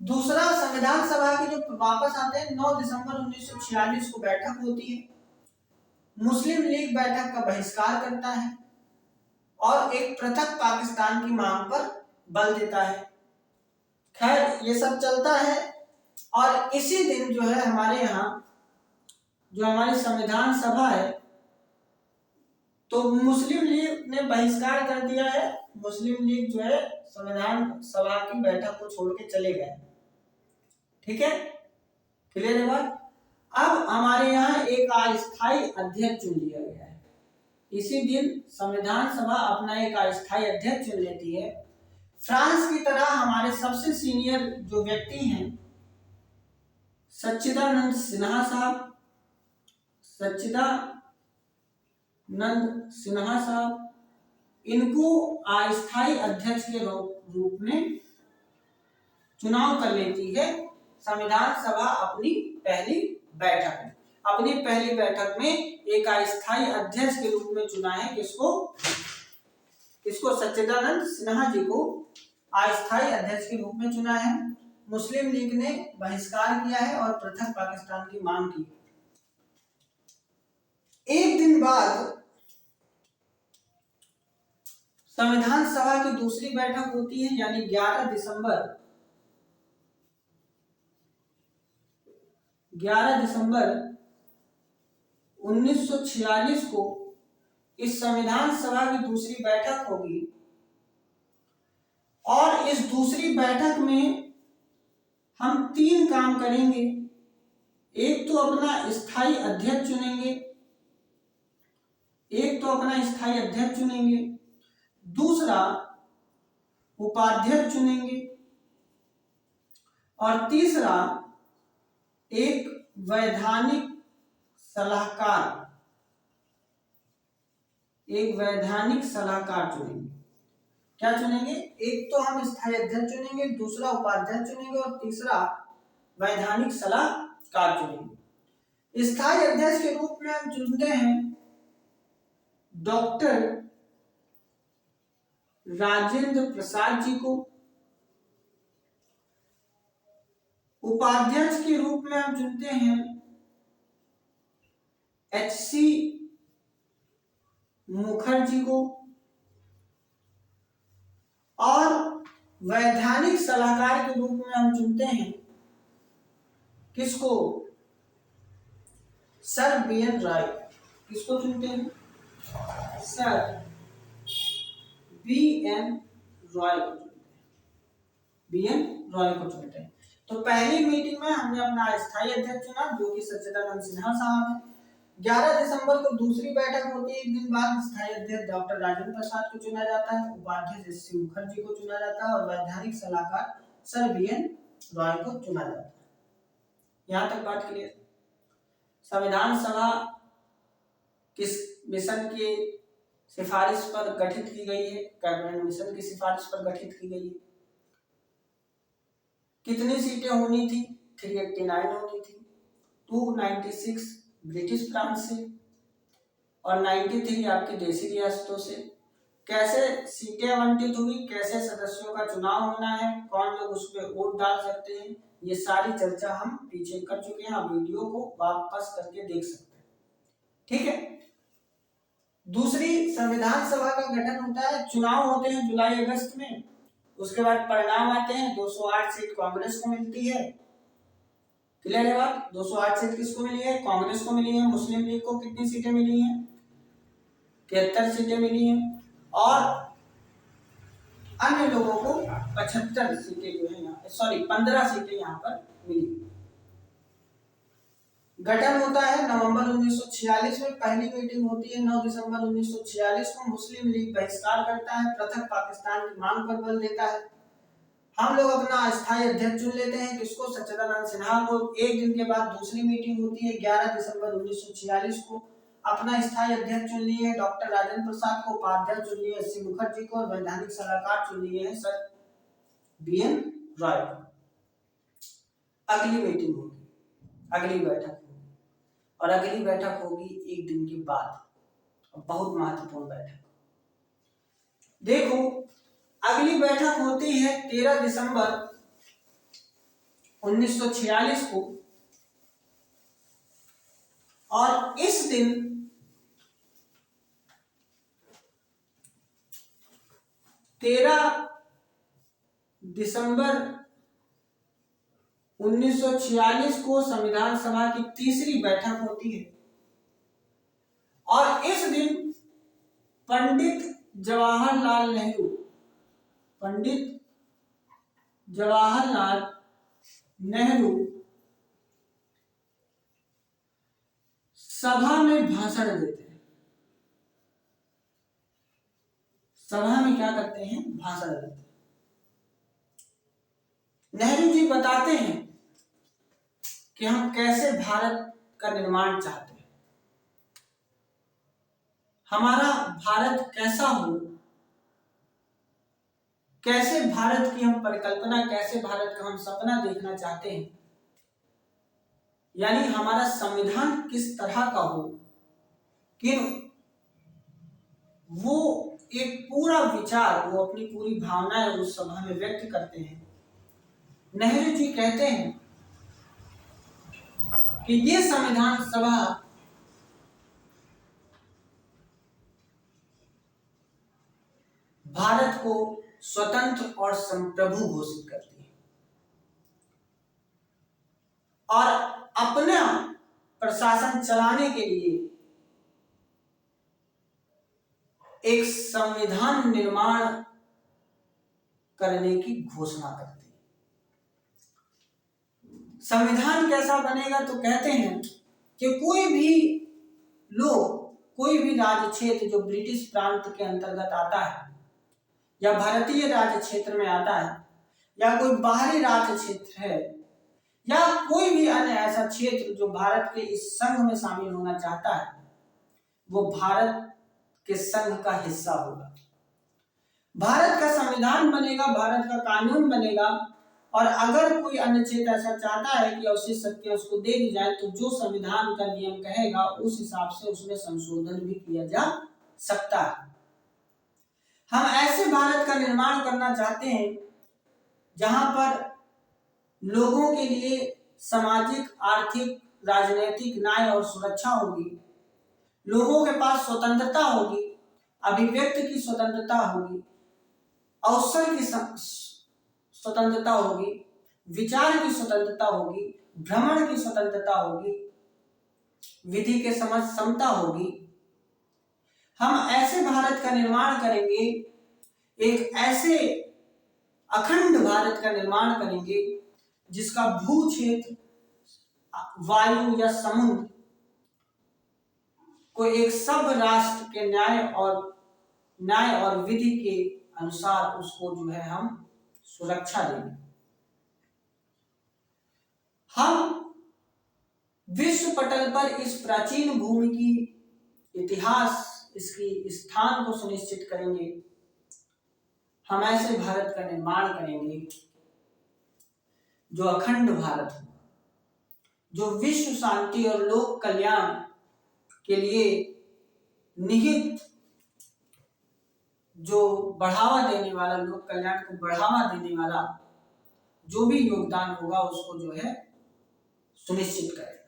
दूसरा, संविधान सभा के जो वापस आते हैं 9 दिसंबर 1946 को बैठक होती है। मुस्लिम लीग बैठक का बहिष्कार करता है और एक पृथक पाकिस्तान की मांग पर बल देता है। खैर, ये सब चलता है, और इसी दिन जो है हमारे यहाँ जो हमारी संविधान सभा है, तो मुस्लिम लीग ने बहिष्कार कर दिया है। मुस्लिम लीग जो है संविधान सभा की बैठक को छोड़ के चले गए। ठीक है, क्लियर है बात? अब हमारे यहाँ एक अस्थायी अध्यक्ष चुन लिया गया है। इसी दिन संविधान सभा अपना एक अस्थायी अध्यक्ष चुन लेती है। फ्रांस की तरह हमारे सबसे सीनियर जो व्यक्ति हैं सच्चिदानंद सिन्हा साहब, इनको अस्थायी अध्यक्ष के रूप में चुनाव कर लेती है संविधान सभा अपनी पहली बैठक में एक अस्थायी अध्यक्ष के रूप में चुना है। किसको? सच्चिदानंद सिन्हा जी को अस्थायी अध्यक्ष के रूप में चुना है। मुस्लिम लीग ने बहिष्कार किया है और पृथक पाकिस्तान की मांग की। एक दिन बाद संविधान सभा की दूसरी बैठक होती है, यानी 11 दिसंबर 1946 को इस संविधान सभा की दूसरी बैठक होगी, और इस दूसरी बैठक में हम 3 काम करेंगे। एक तो अपना स्थायी अध्यक्ष चुनेंगे, दूसरा उपाध्यक्ष चुनेंगे, और तीसरा एक वैधानिक सलाहकार एक वैधानिक सलाहकार चुनेंगे। क्या चुनेंगे? एक तो हम स्थायी अध्यक्ष चुनेंगे, दूसरा उपाध्यक्ष चुनेंगे और तीसरा वैधानिक सलाहकार चुनेंगे। स्थायी अध्यक्ष के रूप में हम चुनते हैं डॉक्टर राजेंद्र प्रसाद जी को। उपाध्यक्ष के रूप में हम चुनते हैं HC मुखर्जी को और वैधानिक सलाहकार के रूप में हम चुनते हैं किसको? Sir BN Roy. किसको चुनते हैं? सर BN रॉय को चुनते हैं। BN रॉय को चुनते हैं। तो पहली मीटिंग में हमने अपना स्थायी अध्यक्ष चुना जो कि सच्चिदानंद सिन्हा साहब हैं। 11 दिसंबर को दूसरी बैठक होती है। एक दिन बाद स्थायी अध्यक्ष डॉक्टर राजेंद्र प्रसाद को चुना जाता है, उपाध्यक्ष HC मुखर्जी को चुना जाता है और वैधानिक सलाहकार सर BN रॉय को चुना जाता है। यहां तक बात क्लियर? संविधान सभा किस मिशन की सिफारिश पर गठित की गई है? कैबिनेट मिशन की सिफारिश पर गठित की गई है। कितनी सीटें होनी थी? 389 होनी थी। 296 ब्रिटिश प्रांत से और 93 आपकी देशी रियासतों से। कैसे सीटें आवंटित हुई, कैसे सदस्यों का चुनाव होना है, कौन लोग उसमें वोट डाल सकते हैं, ये सारी चर्चा हम पीछे कर चुके हैं। आप वीडियो को वापस करके देख सकते हैं। ठीक है। दूसरी, संविधान सभा का गठन होता है, चुनाव होते हैं जुलाई अगस्त में। उसके बाद परिणाम आते हैं। 208 सीट कांग्रेस को मिलती है। क्लियर है बात? 208 सीट किसको मिली है? कांग्रेस को मिली है। मुस्लिम लीग को कितनी सीटें मिली हैं? 73 सीटें मिली हैं और अन्य लोगों को 75 सीटें जो है यहाँ, सॉरी 15 सीटें यहाँ पर मिली। गठन होता है नवंबर 1946 में। पहली मीटिंग होती है 9 दिसंबर 1946 को। मुस्लिम लीग बहिष्कार करता है, पृथक पाकिस्तान की मांग पर बल देता है। हम लोग अपना स्थायी अध्यक्ष चुन लेते हैं किसको? सच्चिदानंद सिन्हा को। एक दिन के बाद दूसरी मीटिंग होती है 11 दिसंबर 1946 को। अपना स्थायी अध्यक्ष चुन लिए डॉक्टर राजेंद्र प्रसाद को, उपाध्यक्ष चुन लिए HC मुखर्जी को और वैधानिक सलाहकार चुन लिए हैं सर BN रॉय को। अगली मीटिंग होगी, अगली बैठक होगी और अगली बैठक होगी एक दिन के बाद। बहुत महत्वपूर्ण बैठक। देखो, अगली बैठक होती है 13 दिसंबर 1946 को और इस दिन दिसंबर 1946 को संविधान सभा की तीसरी बैठक होती है और इस दिन पंडित जवाहरलाल नेहरू सभा में भाषण देते हैं। सभा में क्या करते हैं? भाषण देते हैं। नेहरू जी बताते हैं कि हम कैसे भारत का निर्माण चाहते हैं, हमारा भारत कैसा हो, कैसे भारत की हम परिकल्पना, कैसे भारत का हम सपना देखना चाहते हैं, यानी हमारा संविधान किस तरह का हो। कि वो एक पूरा विचार, वो अपनी पूरी भावनाएं उस सभा में व्यक्त करते हैं। नेहरू जी कहते हैं कि ये संविधान सभा भारत को स्वतंत्र और संप्रभु घोषित करती है और अपना प्रशासन चलाने के लिए एक संविधान निर्माण करने की घोषणा करती है। संविधान कैसा बनेगा? तो कहते हैं कि कोई भी लोग, कोई भी राज्य क्षेत्र जो ब्रिटिश प्रांत के अंतर्गत आता है या भारतीय राज्य क्षेत्र में आता है या कोई बाहरी राज्य क्षेत्र है या कोई भी अन्य ऐसा क्षेत्र जो भारत के इस संघ में शामिल होना चाहता है, वो भारत के संघ का हिस्सा होगा। भारत का संविधान बनेगा, भारत का कानून बनेगा, और अगर कोई अनुच्छेद ऐसा चाहता है कि अवशिष्ट शक्तियां उसको दे दी जाए तो जो संविधान का नियम कहेगा उस हिसाब से उसमें संशोधन भी किया जा सकता है। हम ऐसे भारत का निर्माण करना चाहते हैं जहां पर लोगों के लिए सामाजिक, आर्थिक, राजनीतिक न्याय और सुरक्षा होगी, लोगों के पास स्वतंत्रता होगी, अभिव्यक्ति की स्वतंत्रता होगी, अवसर की स्वतंत्रता होगी, विचार की स्वतंत्रता होगी, भ्रमण की स्वतंत्रता होगी, विधि के समझ समता होगी। हम ऐसे भारत का निर्माण करेंगे, एक ऐसे अखंड भारत का निर्माण करेंगे जिसका भू क्षेत्र, वायु या समुद्र को एक सब राष्ट्र के न्याय और विधि के अनुसार उसको जो है हम सुरक्षा देंगे। हम विश्व पटल पर इस प्राचीन भूमि की इतिहास, इसकी स्थान को सुनिश्चित करेंगे। हम ऐसे भारत का निर्माण करेंगे जो अखंड भारत हो, जो विश्व शांति और लोक कल्याण के लिए निहित, जो बढ़ावा देने वाला, लोक कल्याण को बढ़ावा देने वाला जो भी योगदान होगा उसको जो है सुनिश्चित करें।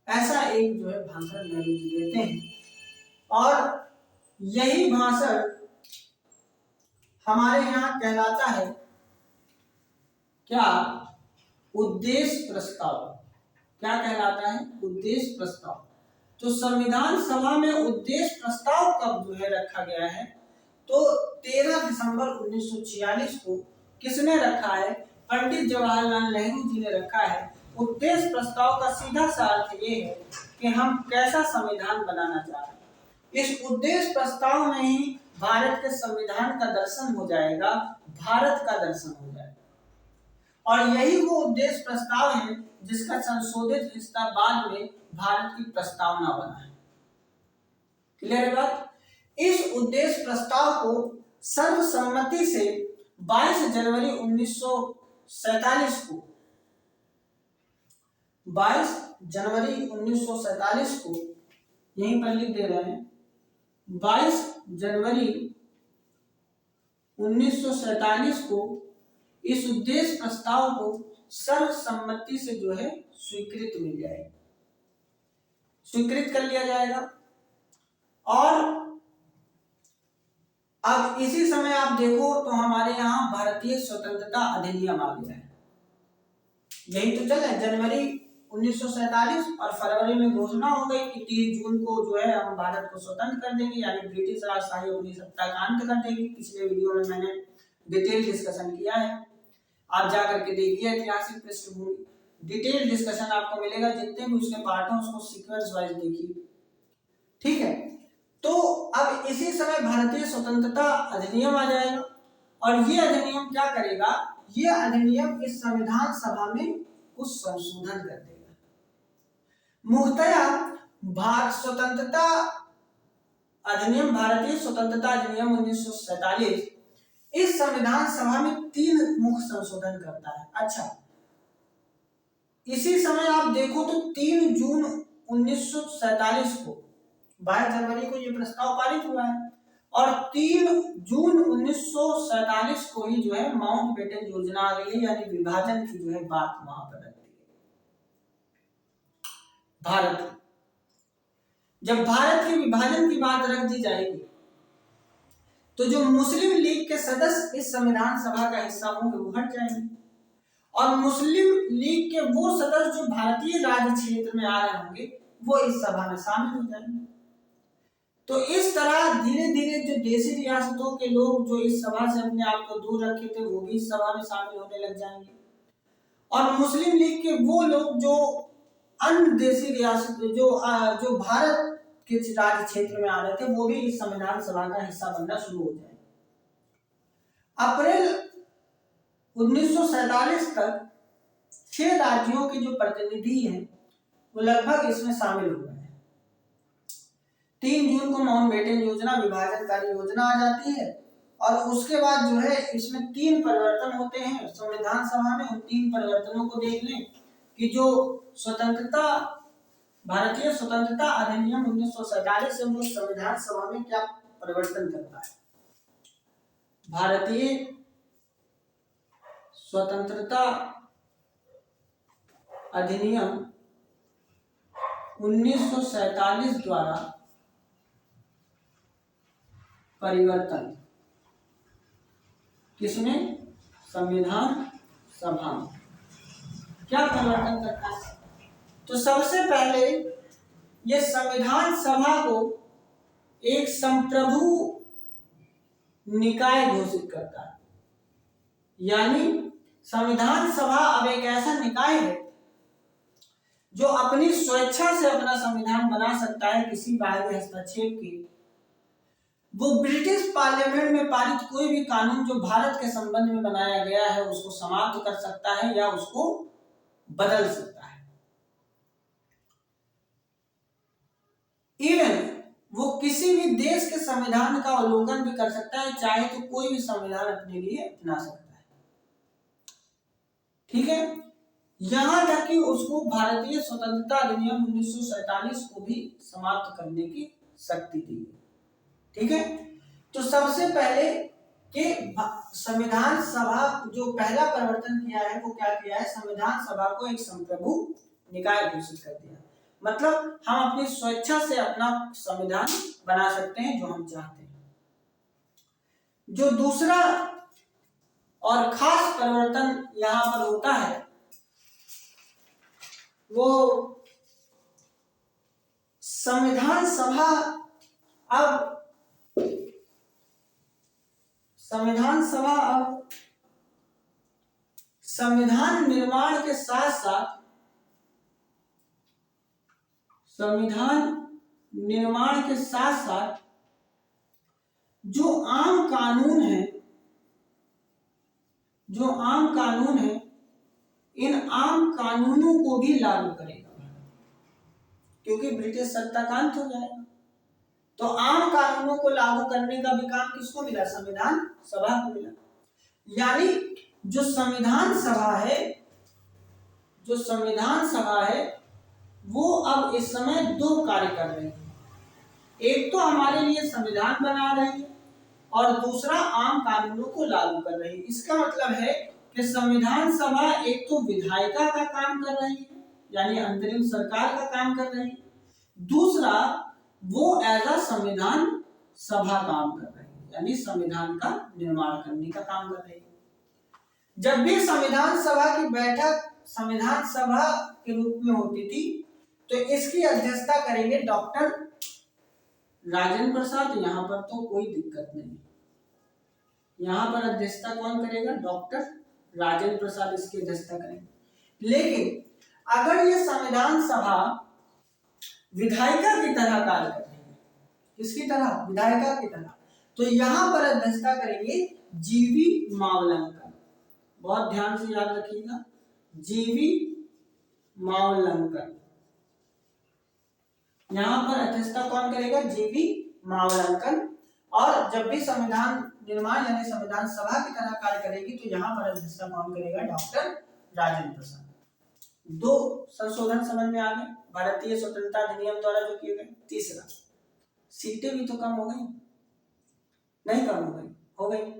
ऐसा एक जो है भाषण नेहरू जी देते हैं, और यही भाषण हमारे यहाँ कहलाता है क्या? उद्देश्य प्रस्ताव। क्या कहलाता है? उद्देश्य प्रस्ताव। तो संविधान सभा में उद्देश्य प्रस्ताव कब जो है रखा गया है? तो 13 दिसंबर 1946 को किसने रखा है? पंडित जवाहरलाल नेहरू जी ने रखा है। उद्देश्य प्रस्ताव का सीधा सा अर्थ ये है कि हम कैसा संविधान बनाना चाह रहे हैं। इस उद्देश्य प्रस्ताव में ही भारत के संविधान का दर्शन हो जाएगा, भारत का दर्शन हो जाएगा, और यही वो उद्देश्य प्रस्ताव है जिसका संशोधित हिस्सा बाद में भारत की प्रस्तावना बना है। क्लियर है बात? इस उद्देश्य प्रस्ताव को सर्वसम्मति से 22 जनवरी 1947 को 22 जनवरी 1947 को यहीं पर लिख दे रहे हैं, 22 जनवरी 1947 को इस उद्देश्य प्रस्ताव को सर्वसम्मति से जो है स्वीकृत मिल जाएगी, स्वीकृत कर लिया जाएगा। और अब इसी समय आप देखो तो हमारे यहाँ भारतीय स्वतंत्रता अधिनियम आ गया है। यही तो चल है, जनवरी 1947 और फरवरी में घोषणा हो गई कि 30 जून को जो है हम भारत को स्वतंत्र कर देंगे, यानी ब्रिटिश राजशाही अपनी सत्ता का अंत कर देगी। पिछले वीडियो में मैंने डिटेल डिस्कशन किया है, आप जाकर के देखिए ऐतिहासिक पृष्ठभूमि, डिटेल डिस्कशन आपको मिलेगा। जितने भी उसके पार्ट हैं उसको सीक्वेंस वाइज देखिए, ठीक है। तो अब इसी समय भारतीय स्वतंत्रता अधिनियम आ जाएगा, और ये अधिनियम क्या करेगा? ये अधिनियम इस संविधान सभा में कुछ संशोधन कर देगा। मुख्यतया स्वतंत्रता अधिनियम, भारतीय स्वतंत्रता अधिनियम 1947 इस संविधान सभा में 3 मुख्य संशोधन करता है। अच्छा, इसी समय आप देखो तो 3 जून 1947 को, 22 जनवरी को ये प्रस्ताव पारित हुआ है, और 3 जून 1947 को ही जो है माउंटबेटन योजना आ गई है, यानी विभाजन की जो है बात वहां पर रखती है। भारत, जब भारत के विभाजन की बात रख दी जाएगी तो जो मुस्लिम लीग के सदस्य इस संविधान सभा का हिस्सा होंगे वो हट जाएंगे, और मुस्लिम लीग के वो सदस्य जो भारतीय राज्य क्षेत्र में आ रहे होंगे वो इस सभा में शामिल हो जाएंगे। तो इस तरह धीरे धीरे जो देशी रियासतों के लोग जो इस सभा से अपने आप को दूर रखे थे वो भी इस सभा में शामिल होने लग जाएंगे, और मुस्लिम लीग के वो लोग जो अन्य देशी रियासत जो भारत के राज्य क्षेत्र में आ रहे थे वो भी इस संविधान सभा का हिस्सा बनना शुरू हो जाए। अप्रैल 1947 तक 6 राज्यों के जो प्रतिनिधि हैं वो लगभग इसमें शामिल हो गए हैं। 3 जून को माउंटबेटन योजना विभाजनकारी योजना आ जाती है। और उसके बाद जो है इसमें 3 परिवर्तन होते हैं संविधान सभा में। उन 3 परिवर्तनों को देख लें कि जो स्वतंत्रता भारतीय स्वतंत्रता अधिनियम 1947 से वो संविधान सभा में क्या परिवर्तन करता है। भारतीय स्वतंत्रता अधिनियम 1947 द्वारा परिवर्तन किसमें? संविधान सभा में क्या परिवर्तन करता है? तो सबसे पहले ये संविधान सभा को एक संप्रभु निकाय घोषित करता है। यानी संविधान सभा अब एक ऐसा निकाय है जो अपनी स्वेच्छा से अपना संविधान बना सकता है किसी बाहरी हस्तक्षेप के। वो ब्रिटिश पार्लियामेंट में पारित कोई भी कानून जो भारत के संबंध में बनाया गया है उसको समाप्त कर सकता है या उसको बदल सकता है। इवन वो किसी भी देश के संविधान का अवलोकन भी कर सकता है, चाहे तो कोई भी संविधान अपने लिए अपना सकता है। ठीक है, यहां तक कि उसको भारतीय स्वतंत्रता अधिनियम 1947 को भी समाप्त करने की शक्ति दी है। ठीक है, तो सबसे पहले कि संविधान सभा जो पहला परिवर्तन किया है वो क्या किया है, संविधान सभा को एक संप्रभु निकाय घोषित कर दिया। मतलब हम अपनी स्वेच्छा से अपना संविधान बना सकते हैं जो हम चाहते हैं। जो दूसरा और खास परिवर्तन यहां पर होता है वो संविधान सभा अब संविधान निर्माण के साथ साथ जो आम कानून है इन आम कानूनों को भी लागू करेगा, क्योंकि ब्रिटिश सत्ता का अंत हो जाएगा। तो आम कानूनों को लागू करने का भी काम किसको मिला? संविधान सभा को मिला। यानी जो संविधान सभा है वो अब इस समय 2 कार्य कर रही है। एक तो हमारे लिए संविधान बना रही है और दूसरा आम कानूनों को लागू कर रही है। इसका मतलब है कि संविधान सभा एक तो विधायिका का काम कर रही है, यानी अंतरिम सरकार का काम कर रही है। दूसरा वो एज अ संविधान सभा काम कर रही है, यानी संविधान का निर्माण करने का काम कर रही है। जब भी संविधान सभा की बैठक संविधान सभा के रूप में होती थी तो इसकी अध्यक्षता करेंगे डॉक्टर राजेंद्र प्रसाद। यहाँ पर तो कोई दिक्कत नहीं, यहाँ पर अध्यक्षता कौन करेगा? डॉक्टर राजेंद्र प्रसाद इसकी अध्यक्षता करेंगे। लेकिन अगर ये संविधान सभा विधायिका की तरह कार्य कर रही है, किसकी तरह? विधायिका की तरह, तो यहाँ पर अध्यक्षता करेंगे जीवी मावलंकर। बहुत ध्यान से याद रखिएगा, जीवी मावलंकर। यहाँ पर अध्यक्षता कौन करेगा? जीवी मावलंकर। और जब भी संविधान निर्माण यानी संविधान सभा की तरह कार्य करेगी तो यहाँ पर अध्यक्षता कौन करेगा? डॉक्टर राजेंद्र प्रसाद। 2 संशोधन समझ में आ गए भारतीय स्वतंत्रता अधिनियम द्वारा जो किए गए। तीसरा, सीटें भी तो कम हो गई, नहीं कम हो गई? हो गई।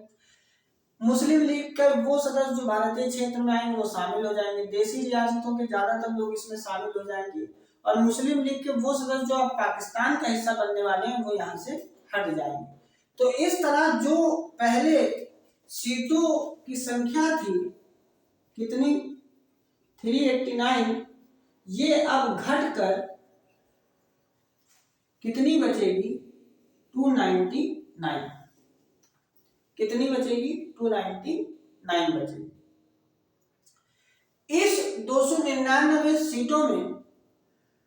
मुस्लिम लीग के वो सदस्य जो भारतीय क्षेत्र में आएंगे वो शामिल हो जाएंगे, देशी रियासतों के ज्यादातर लोग इसमें शामिल हो जाएंगे, और मुस्लिम लीग के वो सदस्य जो अब पाकिस्तान का हिस्सा बनने वाले हैं वो यहाँ से हट जाएंगे। तो इस तरह जो पहले सीटों की संख्या थी कितनी? 389, ये अब घटकर कितनी बचेगी? 299। कितनी बचेगी? 299 बचेगी। इस 299 सीटों में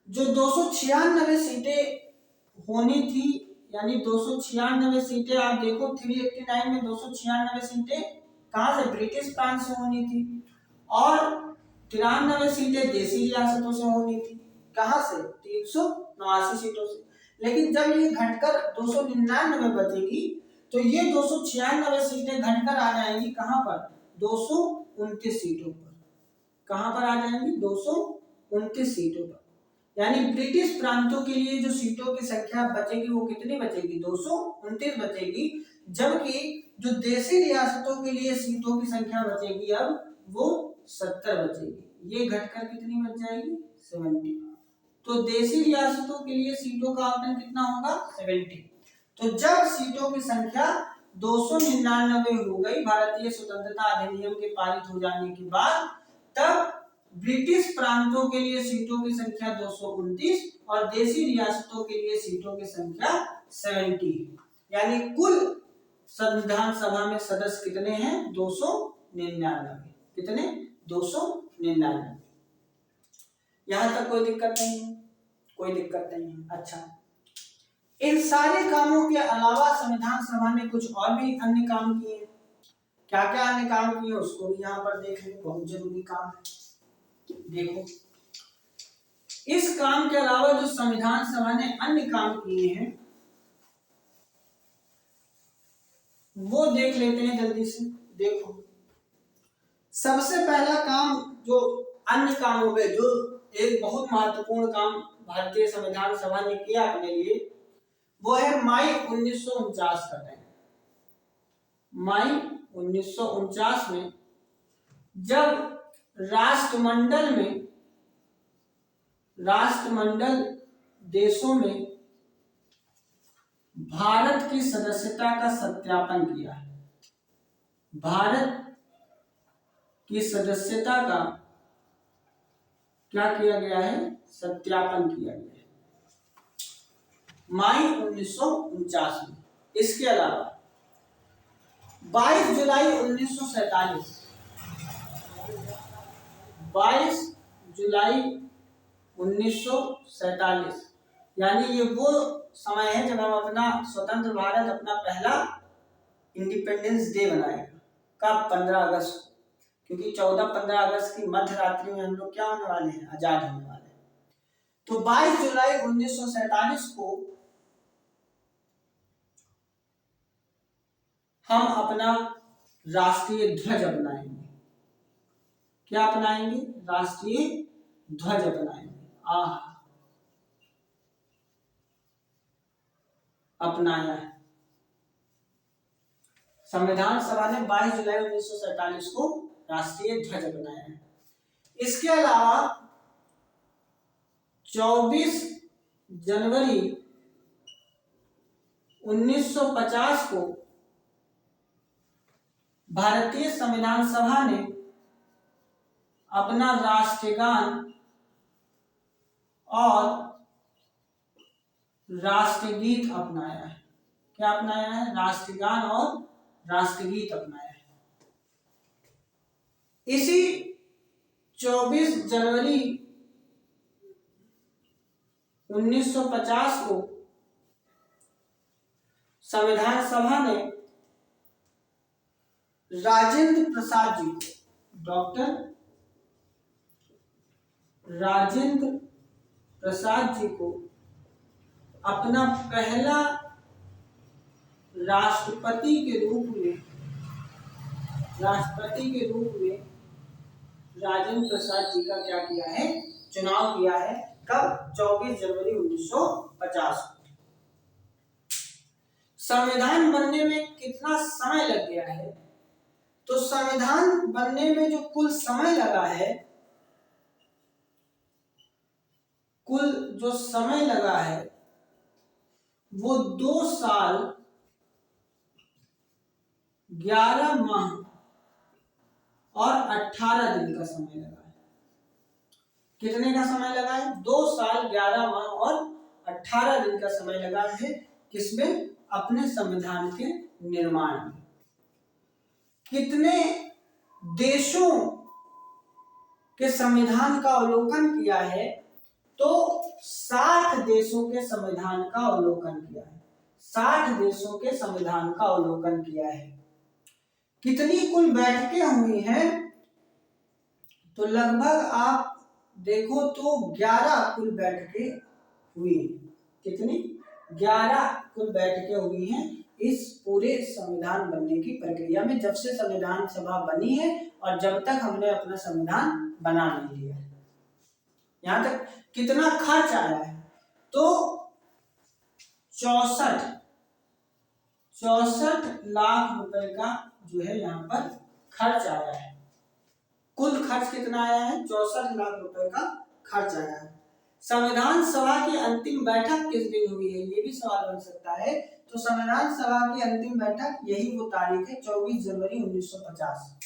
जो 296 सीटें होनी थी, यानी 296 सीटें आप देखो 389 में 296 सीटें कहां से? ब्रिटिश प्रांत से होनी थी, और 93 सीटें देशी रियासतों से होनी थी। कहां से? 389 सीटों से। लेकिन जब ये घटकर 299 बचेगी तो ये 296 सीटें घटकर आ जाएंगी कहां पर, 229 सीटों पर। कहां पर आ जाएंगी, 229 सीटों पर। यानी ब्रिटिश प्रांतों के लिए जो सीटों की संख्या बचेगी वो कितनी बचेगी, 229 बचेगी। जबकि जो देशी रियासतों के लिए सीटों की संख्या बचेगी अब वो 70 बचेगी। ये घटकर कितनी बच जाएगी, 70। तो देशी रियासतों के लिए सीटों का आंकलन कितना होगा, 70। तो जब सीटों की संख्या 299 हो गई भारतीय स्वतंत्रता अधिनियम के पारित हो जाने के बाद, तब ब्रिटिश प्रांतों के लिए सीटों की संख्या 229 और देशी रियासतों के लिए सीटों की संख्या 70। यानी कुल संविधान सभा में सदस्य कितने हैं, 299। कितने, 299। यहां तक कोई दिक्कत नहीं है, कोई दिक्कत नहीं है। अच्छा, इन सारे कामों के अलावा संविधान सभा ने कुछ और भी अन्य काम किए। क्या क्या अन्य काम किए उसको भी यहाँ पर देख लें, बहुत जरूरी काम है। देखो, इस काम के अलावा जो संविधान सभा ने अन्य काम किए हैं वो देख लेते हैं जल्दी से। देखो, सबसे पहला काम जो अन्य काम हो गए, जो एक बहुत महत्वपूर्ण काम भारतीय संविधान सभा ने किया अपने लिए, वो है मई 1949 का टाइम। मई 1949 में जब राष्ट्रमंडल देशों में भारत की सदस्यता का सत्यापन किया है। भारत की सदस्यता का क्या किया गया है, सत्यापन किया गया है मई 1949 में। इसके अलावा 22 जुलाई 1947, 22 जुलाई 1947, यानी ये वो समय है जब हम अपना स्वतंत्र भारत अपना पहला इंडिपेंडेंस डे बनाएगा। कब, 15 अगस्त को, क्योंकि 14-15 अगस्त की मध्य रात्रि में हम लोग क्या होने वाले हैं, आजाद होने वाले हैं। तो 22 जुलाई 1947 को हम अपना राष्ट्रीय ध्वज अपनाएंगे। क्या अपनाएंगे, राष्ट्रीय ध्वज अपनाएंगे। अपनाया है। संविधान सभा ने 22 जुलाई 1947 को राष्ट्रीय ध्वज अपनाया है। इसके अलावा 24 जनवरी 1950 को भारतीय संविधान सभा ने अपना राष्ट्रगान और राष्ट्रगीत अपनाया है। क्या अपनाया है, राष्ट्रगान और राष्ट्रगीत अपनाया है। इसी 24 जनवरी 1950 को संविधान सभा ने राजेंद्र प्रसाद जी को, डॉक्टर राजेंद्र प्रसाद जी को अपना पहला राष्ट्रपति के रूप में राजेंद्र प्रसाद जी का क्या किया है, चुनाव किया है। कब, 24 जनवरी 1950 को। संविधान बनने में कितना समय लग गया है, तो संविधान बनने में जो कुल समय लगा है, वो 2 साल 11 माह और 18 दिन का समय लगा है। कितने का समय लगा है, 2 साल 11 माह और 18 दिन का समय लगा है। किसमें, अपने संविधान के निर्माण में। कितने देशों के संविधान का अवलोकन किया है, तो 60 देशों के संविधान का अवलोकन किया है। 60 देशों के संविधान का अवलोकन किया है। कितनी कुल बैठकें हुई हैं, तो लगभग आप देखो तो 11 कुल बैठकें हुई। कितनी, 11 कुल बैठकें हुई हैं इस पूरे संविधान बनने की प्रक्रिया में, जब से संविधान सभा बनी है और जब तक हमने अपना संविधान बना नहीं लिया है। यहां तक कितना खर्च आया है, तो 64 लाख रुपए का जो है यहाँ पर खर्च आया है। कुल खर्च कितना आया है? 64 लाख रुपए का खर्च आया है। संविधान सभा की अंतिम बैठक किस दिन हुई है, ये भी सवाल बन सकता है। तो संविधान सभा की अंतिम बैठक यही वो तारीख है 24 जनवरी 1950,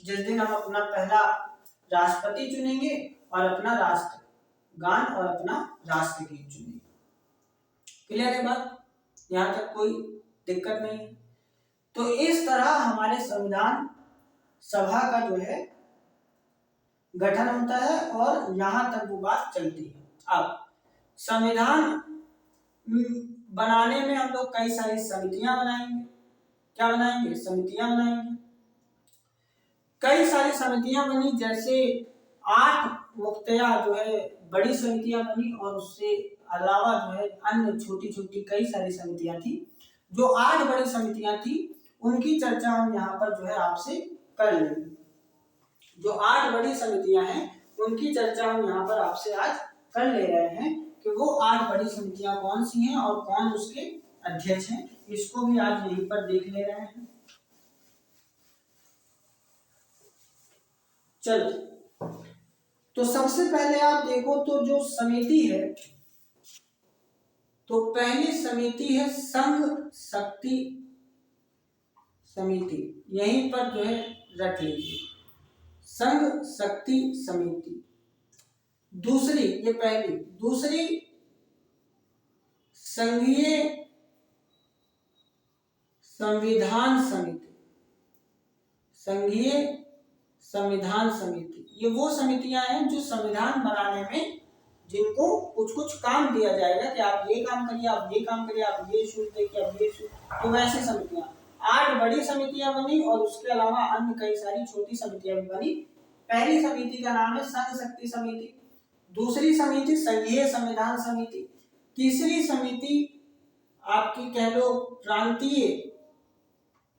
जिस दिन हम अपना पहला राष्ट्रपति चुनेंगे और अपना राष्ट्रगान और अपना राष्ट्रगीत चुनेंगे। क्लियर है बात? यहाँ तक कोई दिक्कत नहीं है। तो इस तरह हमारे संविधान सभा का जो है गठन होता है और यहां तक वो बात चलती है। अब संविधान बनाने में हम लोग कई सारी समितियां बनाएंगे। क्या बनाएंगे? समितियां बनाएंगे। कई सारी समितियां बनी, जैसे 8 मुख्तया जो है बड़ी समितियां बनी और उससे अलावा जो है अन्य छोटी छोटी कई सारी समितियां थी। जो 8 बड़ी समितियां थी उनकी चर्चा हम यहाँ पर जो है आपसे कर लेंगे। जो 8 बड़ी समितियां हैं उनकी चर्चा हम यहाँ पर आपसे आज कर ले रहे हैं कि वो 8 बड़ी समितियां कौन सी हैं और कौन उसके अध्यक्ष हैं, इसको भी आज यहीं पर देख ले रहे हैं। चलो, तो सबसे पहले आप देखो तो जो समिति है, तो पहली समिति है संघ शक्ति समिति। यहीं पर जो है रख लीजिए, संघ शक्ति समिति। दूसरी, ये पहली, दूसरी संघीय संविधान समिति। संघीय संविधान समिति, ये वो समितियां हैं जो संविधान बनाने में जिनको कुछ कुछ काम दिया जाएगा कि आप ये काम करिए, आप ये काम करिए, आप ये इशू देखिए, आप ये इशू, तो वैसी समितियां। 8 बड़ी समितियां बनी और उसके अलावा अन्य कई सारी छोटी समितियां भी बनी। पहली समिति का नाम है संघ शक्ति समिति, दूसरी समिति संघीय संविधान समिति, तीसरी समिति आपकी कह लो प्रांतीय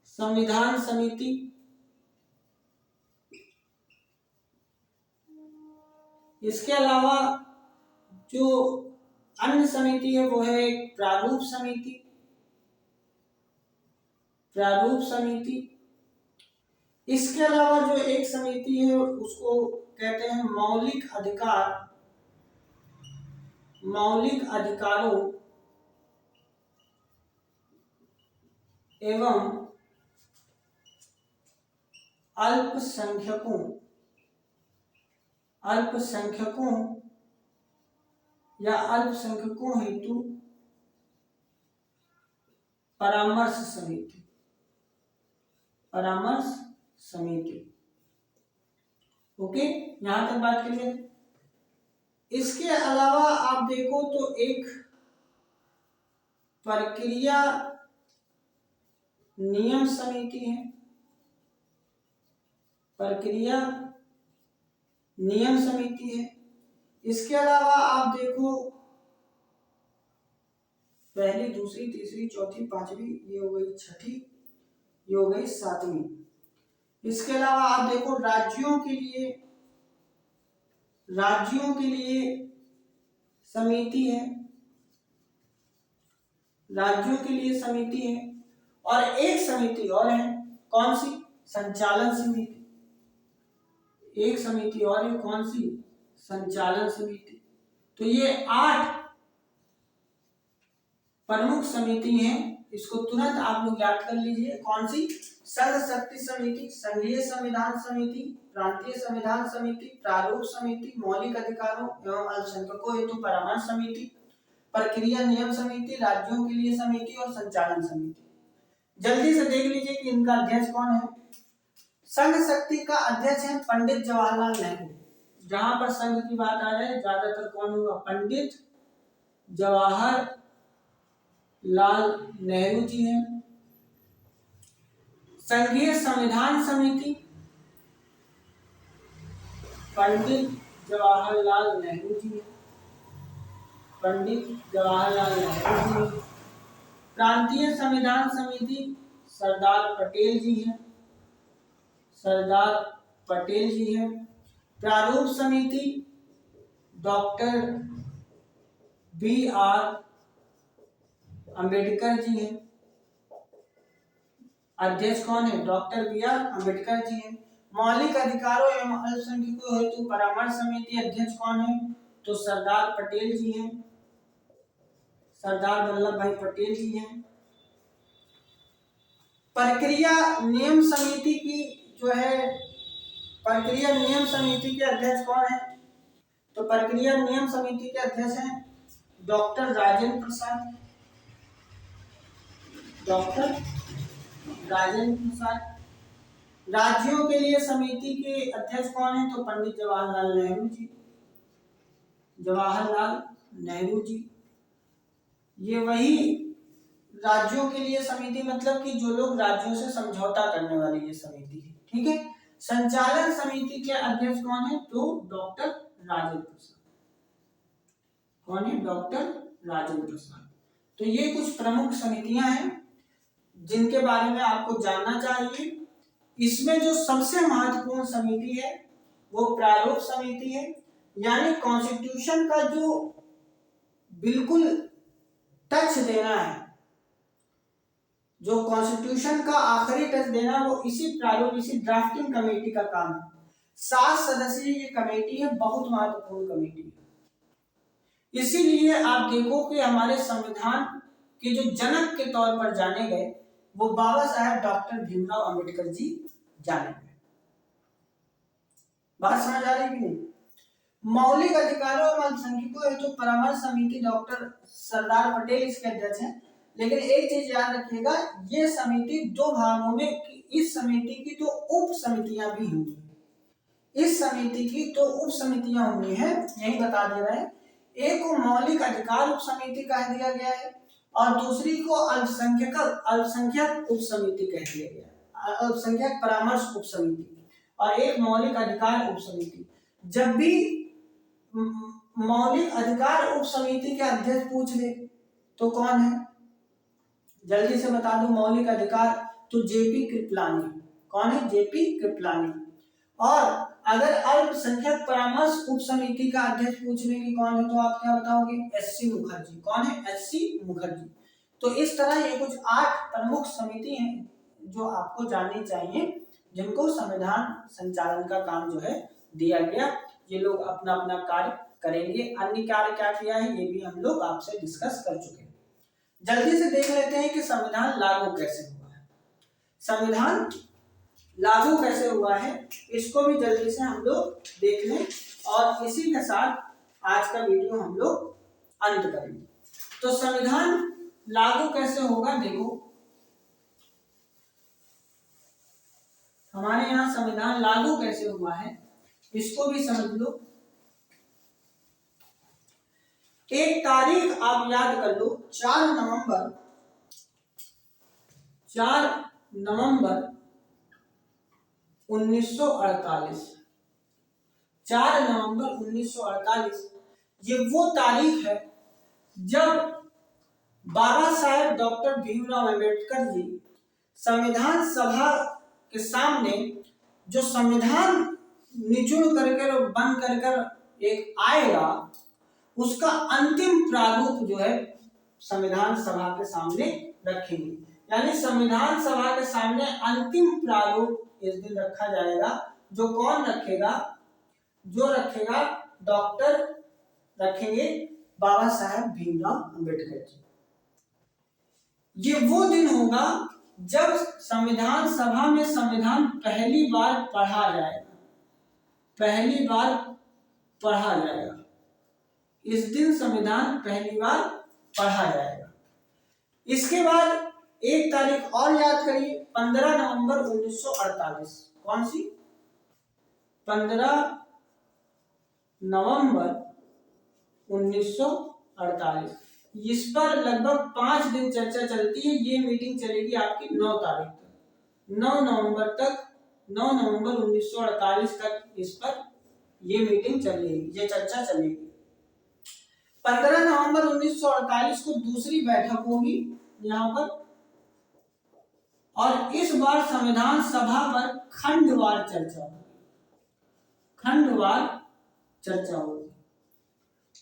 संविधान समिति, इसके अलावा जो अन्य समिति है वो है एक प्रारूप समिति। प्रारूप समिति, इसके अलावा जो एक समिति है उसको कहते हैं मौलिक अधिकार, मौलिक अधिकारों एवं अल्पसंख्यकों या अल्पसंख्यकों हेतु परामर्श समिति। परामर्श समिति, ओके, यहां तक बात करिए। इसके अलावा आप देखो तो एक प्रक्रिया नियम समिति है। प्रक्रिया नियम समिति है। इसके अलावा आप देखो पहली, दूसरी, तीसरी, चौथी, पांचवी, ये हो गई छठी, ये हो गई सातवीं। इसके अलावा आप देखो राज्यों के लिए समिति है, राज्यों के लिए समिति है। और एक समिति और है, कौन सी? संचालन समिति। एक समिति और है, कौन सी? संचालन समिति। तो ये 8 प्रमुख समिति हैं, इसको तुरंत आप लोग याद कर लीजिए। कौन सी? संघ शक्ति समिति, संघीय संविधान समिति, प्रांतीय संविधान समिति, प्रारूप समिति, मौलिक अधिकारों एवं अल्पसंख्यकों हेतु परामर्श समिति, प्रक्रिया नियम समिति, राज्यों के लिए समिति और संचालन समिति। जल्दी से देख लीजिए कि इनका अध्यक्ष कौन है। संघ शक्ति का अध्यक्ष है पंडित जवाहरलाल नेहरू। जहां पर संघ की बात आ जाए ज्यादातर कौन होगा? पंडित जवाहरलाल नेहरू जी हैं। संघीय संविधान समिति पंडित जवाहरलाल नेहरू जी हैं। पंडित जवाहरलाल नेहरू जी। प्रांतीय संविधान समिति सरदार पटेल जी हैं, सरदार पटेल जी हैं। प्रारूप समिति डॉक्टर B.R. अम्बेडकर जी हैं। अध्यक्ष कौन है? Doctor B.R. अम्बेडकर जी हैं। मौलिक अधिकारों एवं अल्पसंख्यकों हेतु परामर्श समिति अध्यक्ष कौन है? तो सरदार पटेल जी हैं, सरदार वल्लभ भाई पटेल जी हैं। प्रक्रिया नियम समिति की जो है, प्रक्रिया नियम समिति के अध्यक्ष कौन है? तो प्रक्रिया नियम समिति के अध्यक्ष हैं डॉक्टर राजेंद्र प्रसाद, डॉक्टर राजेंद्र प्रसाद। राज्यों के लिए समिति के अध्यक्ष कौन है? तो पंडित जवाहरलाल नेहरू जी, जवाहरलाल नेहरू जी। ये वही राज्यों के लिए समिति, मतलब कि जो लोग राज्यों से समझौता करने वाली ये समिति है, ठीक है। संचालन समिति के अध्यक्ष कौन है? तो डॉक्टर राजेंद्र प्रसाद। कौन है? डॉक्टर राजेंद्र प्रसाद। तो ये कुछ प्रमुख समितियां हैं जिनके बारे में आपको जानना चाहिए। इसमें जो सबसे महत्वपूर्ण समिति है वो प्रारूप समिति है, यानी कॉन्स्टिट्यूशन का जो बिल्कुल टच देना है, जो कॉन्स्टिट्यूशन का आखिरी टच देना, वो इसी प्रारूप, इसी ड्राफ्टिंग कमेटी का काम है। 7 सदस्यीय ये कमेटी है, बहुत महत्वपूर्ण कमेटी है। इसीलिए आप देखो कि हमारे संविधान के जो जनक के तौर पर जाने गए वो बाबा साहेब डॉक्टर भीमराव अंबेडकर जी जाने गए। बात समझ आ रही कि नहीं? मौलिक अधिकारों एवं अल्पसंख्यकों हेतु परामर्श समिति डॉक्टर सरदार पटेल इसके अध्यक्ष हैं। लेकिन एक चीज याद रखिएगा, ये समिति 2 भागों में, इस समिति की 2 उप समितियां भी होंगी। इस समिति की 2 उप समितियां होंगी हैं, यही बता दे रहे हैं। एक को मौलिक अधिकार उप समिति कह दिया गया है और दूसरी को अल्पसंख्यक उप समिति कह दिया गया है, अल्पसंख्यक परामर्श उप समिति, और एक मौलिक अधिकार उप समिति। जब भी मौलिक अधिकार उप समिति के अध्यक्ष पूछ ले तो कौन है? जल्दी से बता दो। मौलिक अधिकार तो जेपी कृपलानी। कौन है? जेपी कृपलानी। और अगर अल्पसंख्यक परामर्श उप समिति का अध्यक्ष पूछ ले कि कौन है, तो आप क्या बताओगे? एचसी मुखर्जी। कौन है? एचसी मुखर्जी। तो इस तरह ये कुछ 8 प्रमुख समिति हैं जो आपको जाननी चाहिए, जिनको संविधान संचालन का काम जो है दिया गया। ये लोग अपना अपना कार्य करेंगे। अन्य कार्य क्या किया है ये भी हम लोग आपसे डिस्कस कर चुके हैं। जल्दी से देख लेते हैं कि संविधान लागू कैसे हुआ है। संविधान लागू कैसे हुआ है इसको भी जल्दी से हम लोग देख लें, और इसी के साथ आज का वीडियो हम लोग अंत करेंगे। तो संविधान लागू कैसे होगा, देखो हमारे यहाँ संविधान लागू कैसे हुआ है इसको भी समझ लो। एक तारीख आप याद कर लो, 4 नवंबर 1948। 4 नवंबर 1948 ये वो तारीख है जब बाबा साहेब डॉक्टर भीमराव अंबेडकर जी संविधान सभा के सामने जो संविधान निचुड़ करके बन कर एक आएगा, उसका अंतिम प्रारूप जो है संविधान सभा के सामने रखेंगे। यानी संविधान सभा के सामने अंतिम प्रारूप इस दिन रखा जाएगा। जो कौन रखेगा? जो रखेगा डॉक्टर रखेंगे बाबा साहेब भीमराव अंबेडकर जी। ये वो दिन होगा जब संविधान सभा में संविधान पहली बार पढ़ा जाएगा। पहली बार पढ़ा जाएगा, इस दिन संविधान पहली बार पढ़ा जाएगा। इसके बाद एक तारीख और याद करिए, 15 नवंबर 1948। कौन सी? 15 नवंबर 1948। इस पर लगभग 5 दिन चर्चा चलती है। ये मीटिंग चलेगी आपकी 9 तारीख तक, 9 नवंबर तक, 9 नवंबर 1948 तक इस पर ये मीटिंग चलेगी, ये चर्चा चलेगी। 15 नवंबर 1948 को दूसरी बैठक होगी यहाँ पर, और इस बार संविधान सभा पर खंडवार चर्चा होगी। खंडवार चर्चा होगी,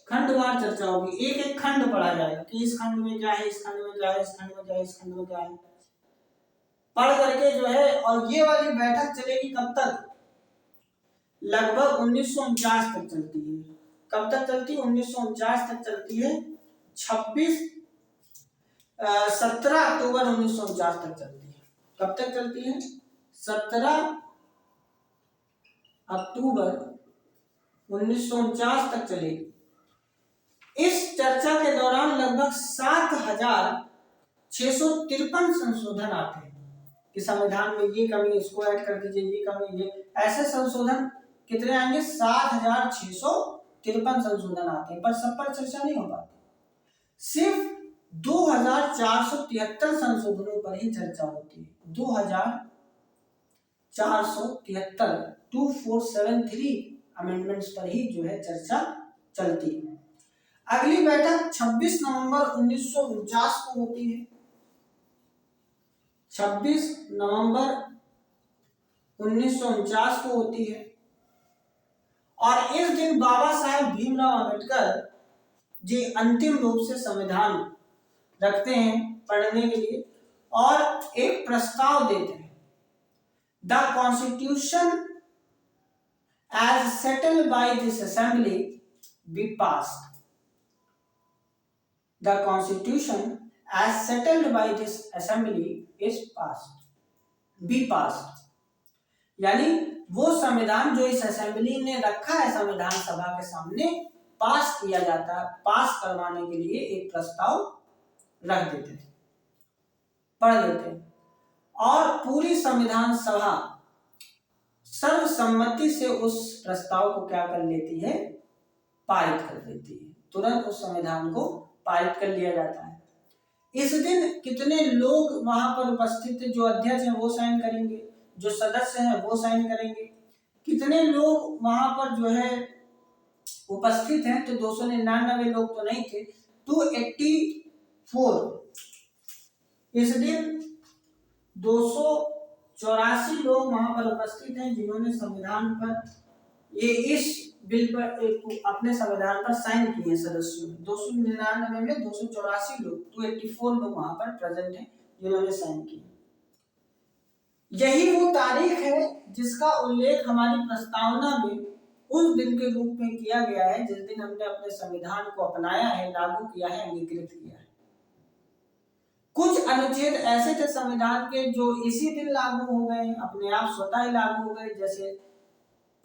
खंडवार चर्चा होगी। एक एक खंड पढ़ा जाएगा कि इस खंड में क्या है, इस खंड में क्या है, इस खंड में क्या है, इस खंड में क्या है, पढ़ करके जो है। और ये वाली बैठक चलेगी कब तक? लगभग 1949 तक चलती है। कब तक चलती है? 1949 तक चलती है। 17 अक्टूबर 1949 तक चलती है। कब तक चलती है? 17 अक्टूबर 1949 तक चलेगी। इस चर्चा के दौरान लगभग 7,653 संशोधन आते हैं कि संविधान में ये कमी, इसको ऐड कर दीजिए, ये कमी, ये ऐसे संशोधन कितने आएंगे? 7,653 संशोधन आते हैं, पर सब पर चर्चा नहीं हो पाती। सिर्फ 2,473 संशोधनों पर ही चर्चा होती है। 2,473 2473 अमेंडमेंट्स पर ही जो है चर्चा चलती है। अगली बैठक 26 नवंबर 1949 को होती है। 26 नवंबर 1949 को होती है, और इस दिन बाबा साहेब भीमराव अंबेडकर जी अंतिम रूप से संविधान रखते हैं पढ़ने के लिए, और एक प्रस्ताव देते हैं, the constitution as settled by this assembly be passed. The Constitution as settled by this assembly is passed. Be passed. यानी वो संविधान जो इस असेंबली ने रखा है संविधान सभा के सामने, पास किया जाता है। पास करवाने के लिए एक प्रस्ताव रख देते हैं, पढ़ देते हैं, और पूरी संविधान सभा सर्वसम्मति से उस प्रस्ताव को क्या कर लेती है? पारित कर देती है। तुरंत उस संविधान को पारित कर लिया जाता है। इस दिन कितने लोग वहां पर उपस्थित थे? जो अध्यक्ष हैं वो साइन करेंगे, जो सदस्य हैं वो साइन करेंगे। कितने लोग वहां पर जो है उपस्थित हैं? तो 299 लोग तो नहीं थे, 284। इस दिन 284 लोग वहां पर उपस्थित हैं जिन्होंने संविधान पर इस बिल पर अपने संविधान पर साइन किए सदस्यों ने। 299 में 284 लोग, 284 लोग वहां पर प्रेजेंट हैं जिन्होंने साइन किए। यही वो तारीख है जिसका उल्लेख हमारी प्रस्तावना में उस दिन के रूप में किया गया है जिस दिन हमने अपने संविधान को अपनाया है, लागू किया है, अंगीकृत किया है। कुछ अनुच्छेद ऐसे थे संविधान के जो इसी दिन लागू हो गए, अपने आप स्वतः ही लागू हो गए, जैसे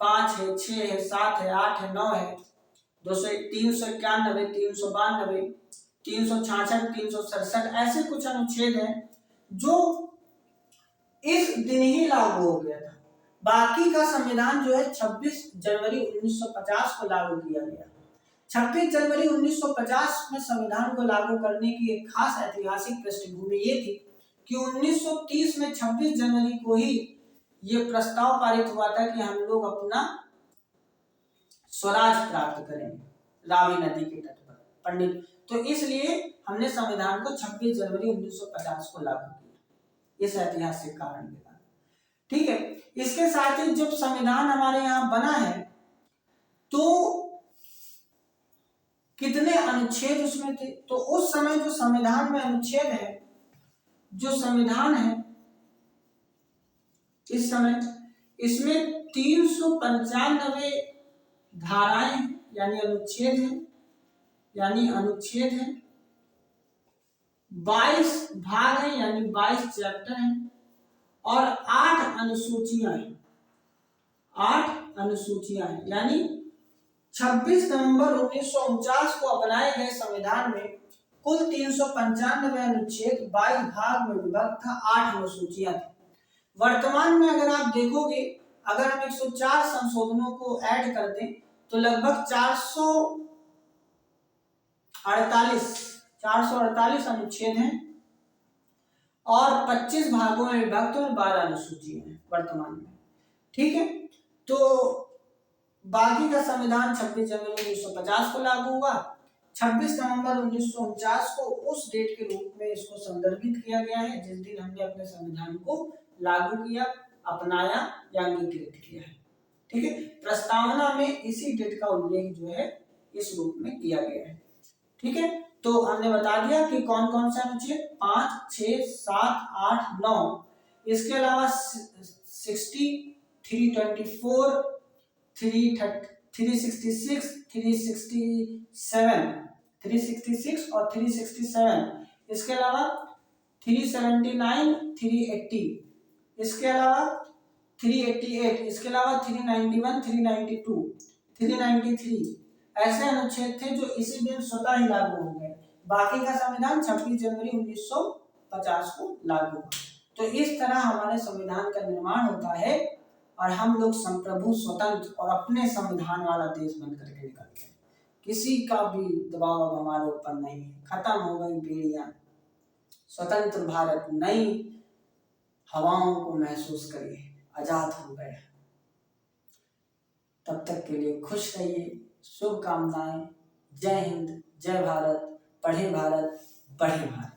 5 है, 6 है, 7 है, 8 है, 9 है, 391, 392, 366, 367, ऐसे कुछ अनुच्छेद हैं जो इस दिन ही लागू हो गया था। बाकी का संविधान जो है 26 जनवरी 1950 को लागू किया गया। 26 जनवरी 1950 में संविधान को लागू करने की एक खास ऐतिहासिक पृष्ठभूमि ये थी कि 1930 में 26 जनवरी को ही ये प्रस्ताव पारित हुआ था कि हम लोग अपना स्वराज प्राप्त करेंगे रावी नदी के तट पर, पंडित। तो इसलिए हमने संविधान को 26 जनवरी 1950 को लागू किया, इस ऐतिहासिक कारण के कारण। ठीक है, इसके साथ ही जब संविधान हमारे यहाँ बना है तो कितने अनुच्छेद उसमें थे? तो उस समय जो संविधान में अनुच्छेद है, जो संविधान है इस समय, इसमें 395 धाराएं यानी अनुच्छेद हैं, 22 भाग हैं यानी 22 चैप्टर हैं, और 8 अनुसूचियां हैं। यानी 26 नवंबर 1949 को अपनाए गए संविधान में कुल 395 अनुच्छेद, 22 भाग में विभक्त था, 8 अनुसूचियां थी। वर्तमान में अगर आप देखोगे, अगर हम 104 संशोधनों को ऐड कर दें तो लगभग 448 अनुच्छेद हैं और 25 भागों में विभक्त और 12 अनुसूचियां हैं वर्तमान में। ठीक है, तो बाकी का संविधान 26 जनवरी 1950 को लागू हुआ। 26 नवंबर 1949 को उस डेट के रूप में इसको संदर्भित किया गया है जिस दिन हमने अपने संविधान को लागू किया, अपनाया या अंगीकृत किया है। ठीक है, प्रस्तावना में इसी डेट का उल्लेख जो है इस रूप में किया गया है। ठीक है, तो हमने बता दिया कि कौन कौन से अनुच्छेद 5, 6, 7, 8, 9, इसके अलावा 60, 324, 366, 366 और 367, इसके अलावा 379, 380, इसके अलावा 388, इसके अलावा 391, 392, 393 ऐसे अनुच्छेद थे जो इसी दिन स्वतः ही लागू हो गए। बाकी का संविधान 26 जनवरी 1950 को लागू हुआ। तो इस तरह हमारे संविधान का निर्माण होता है और हम लोग संप्रभु, स्वतंत्र और अपने संविधान वाला देश बन करके निकलते हैं। किसी का भी दबाव अब हमारे ऊपर नहीं है, खत्म हो गई बेड़ियां। स्वतंत्र भारत नई हवाओं को महसूस करिए, आजाद हो गए। तब तक के लिए खुश रहिए, शुभकामनाएं। जय हिंद, जय भारत, पढ़े भारत, बढ़े भारत।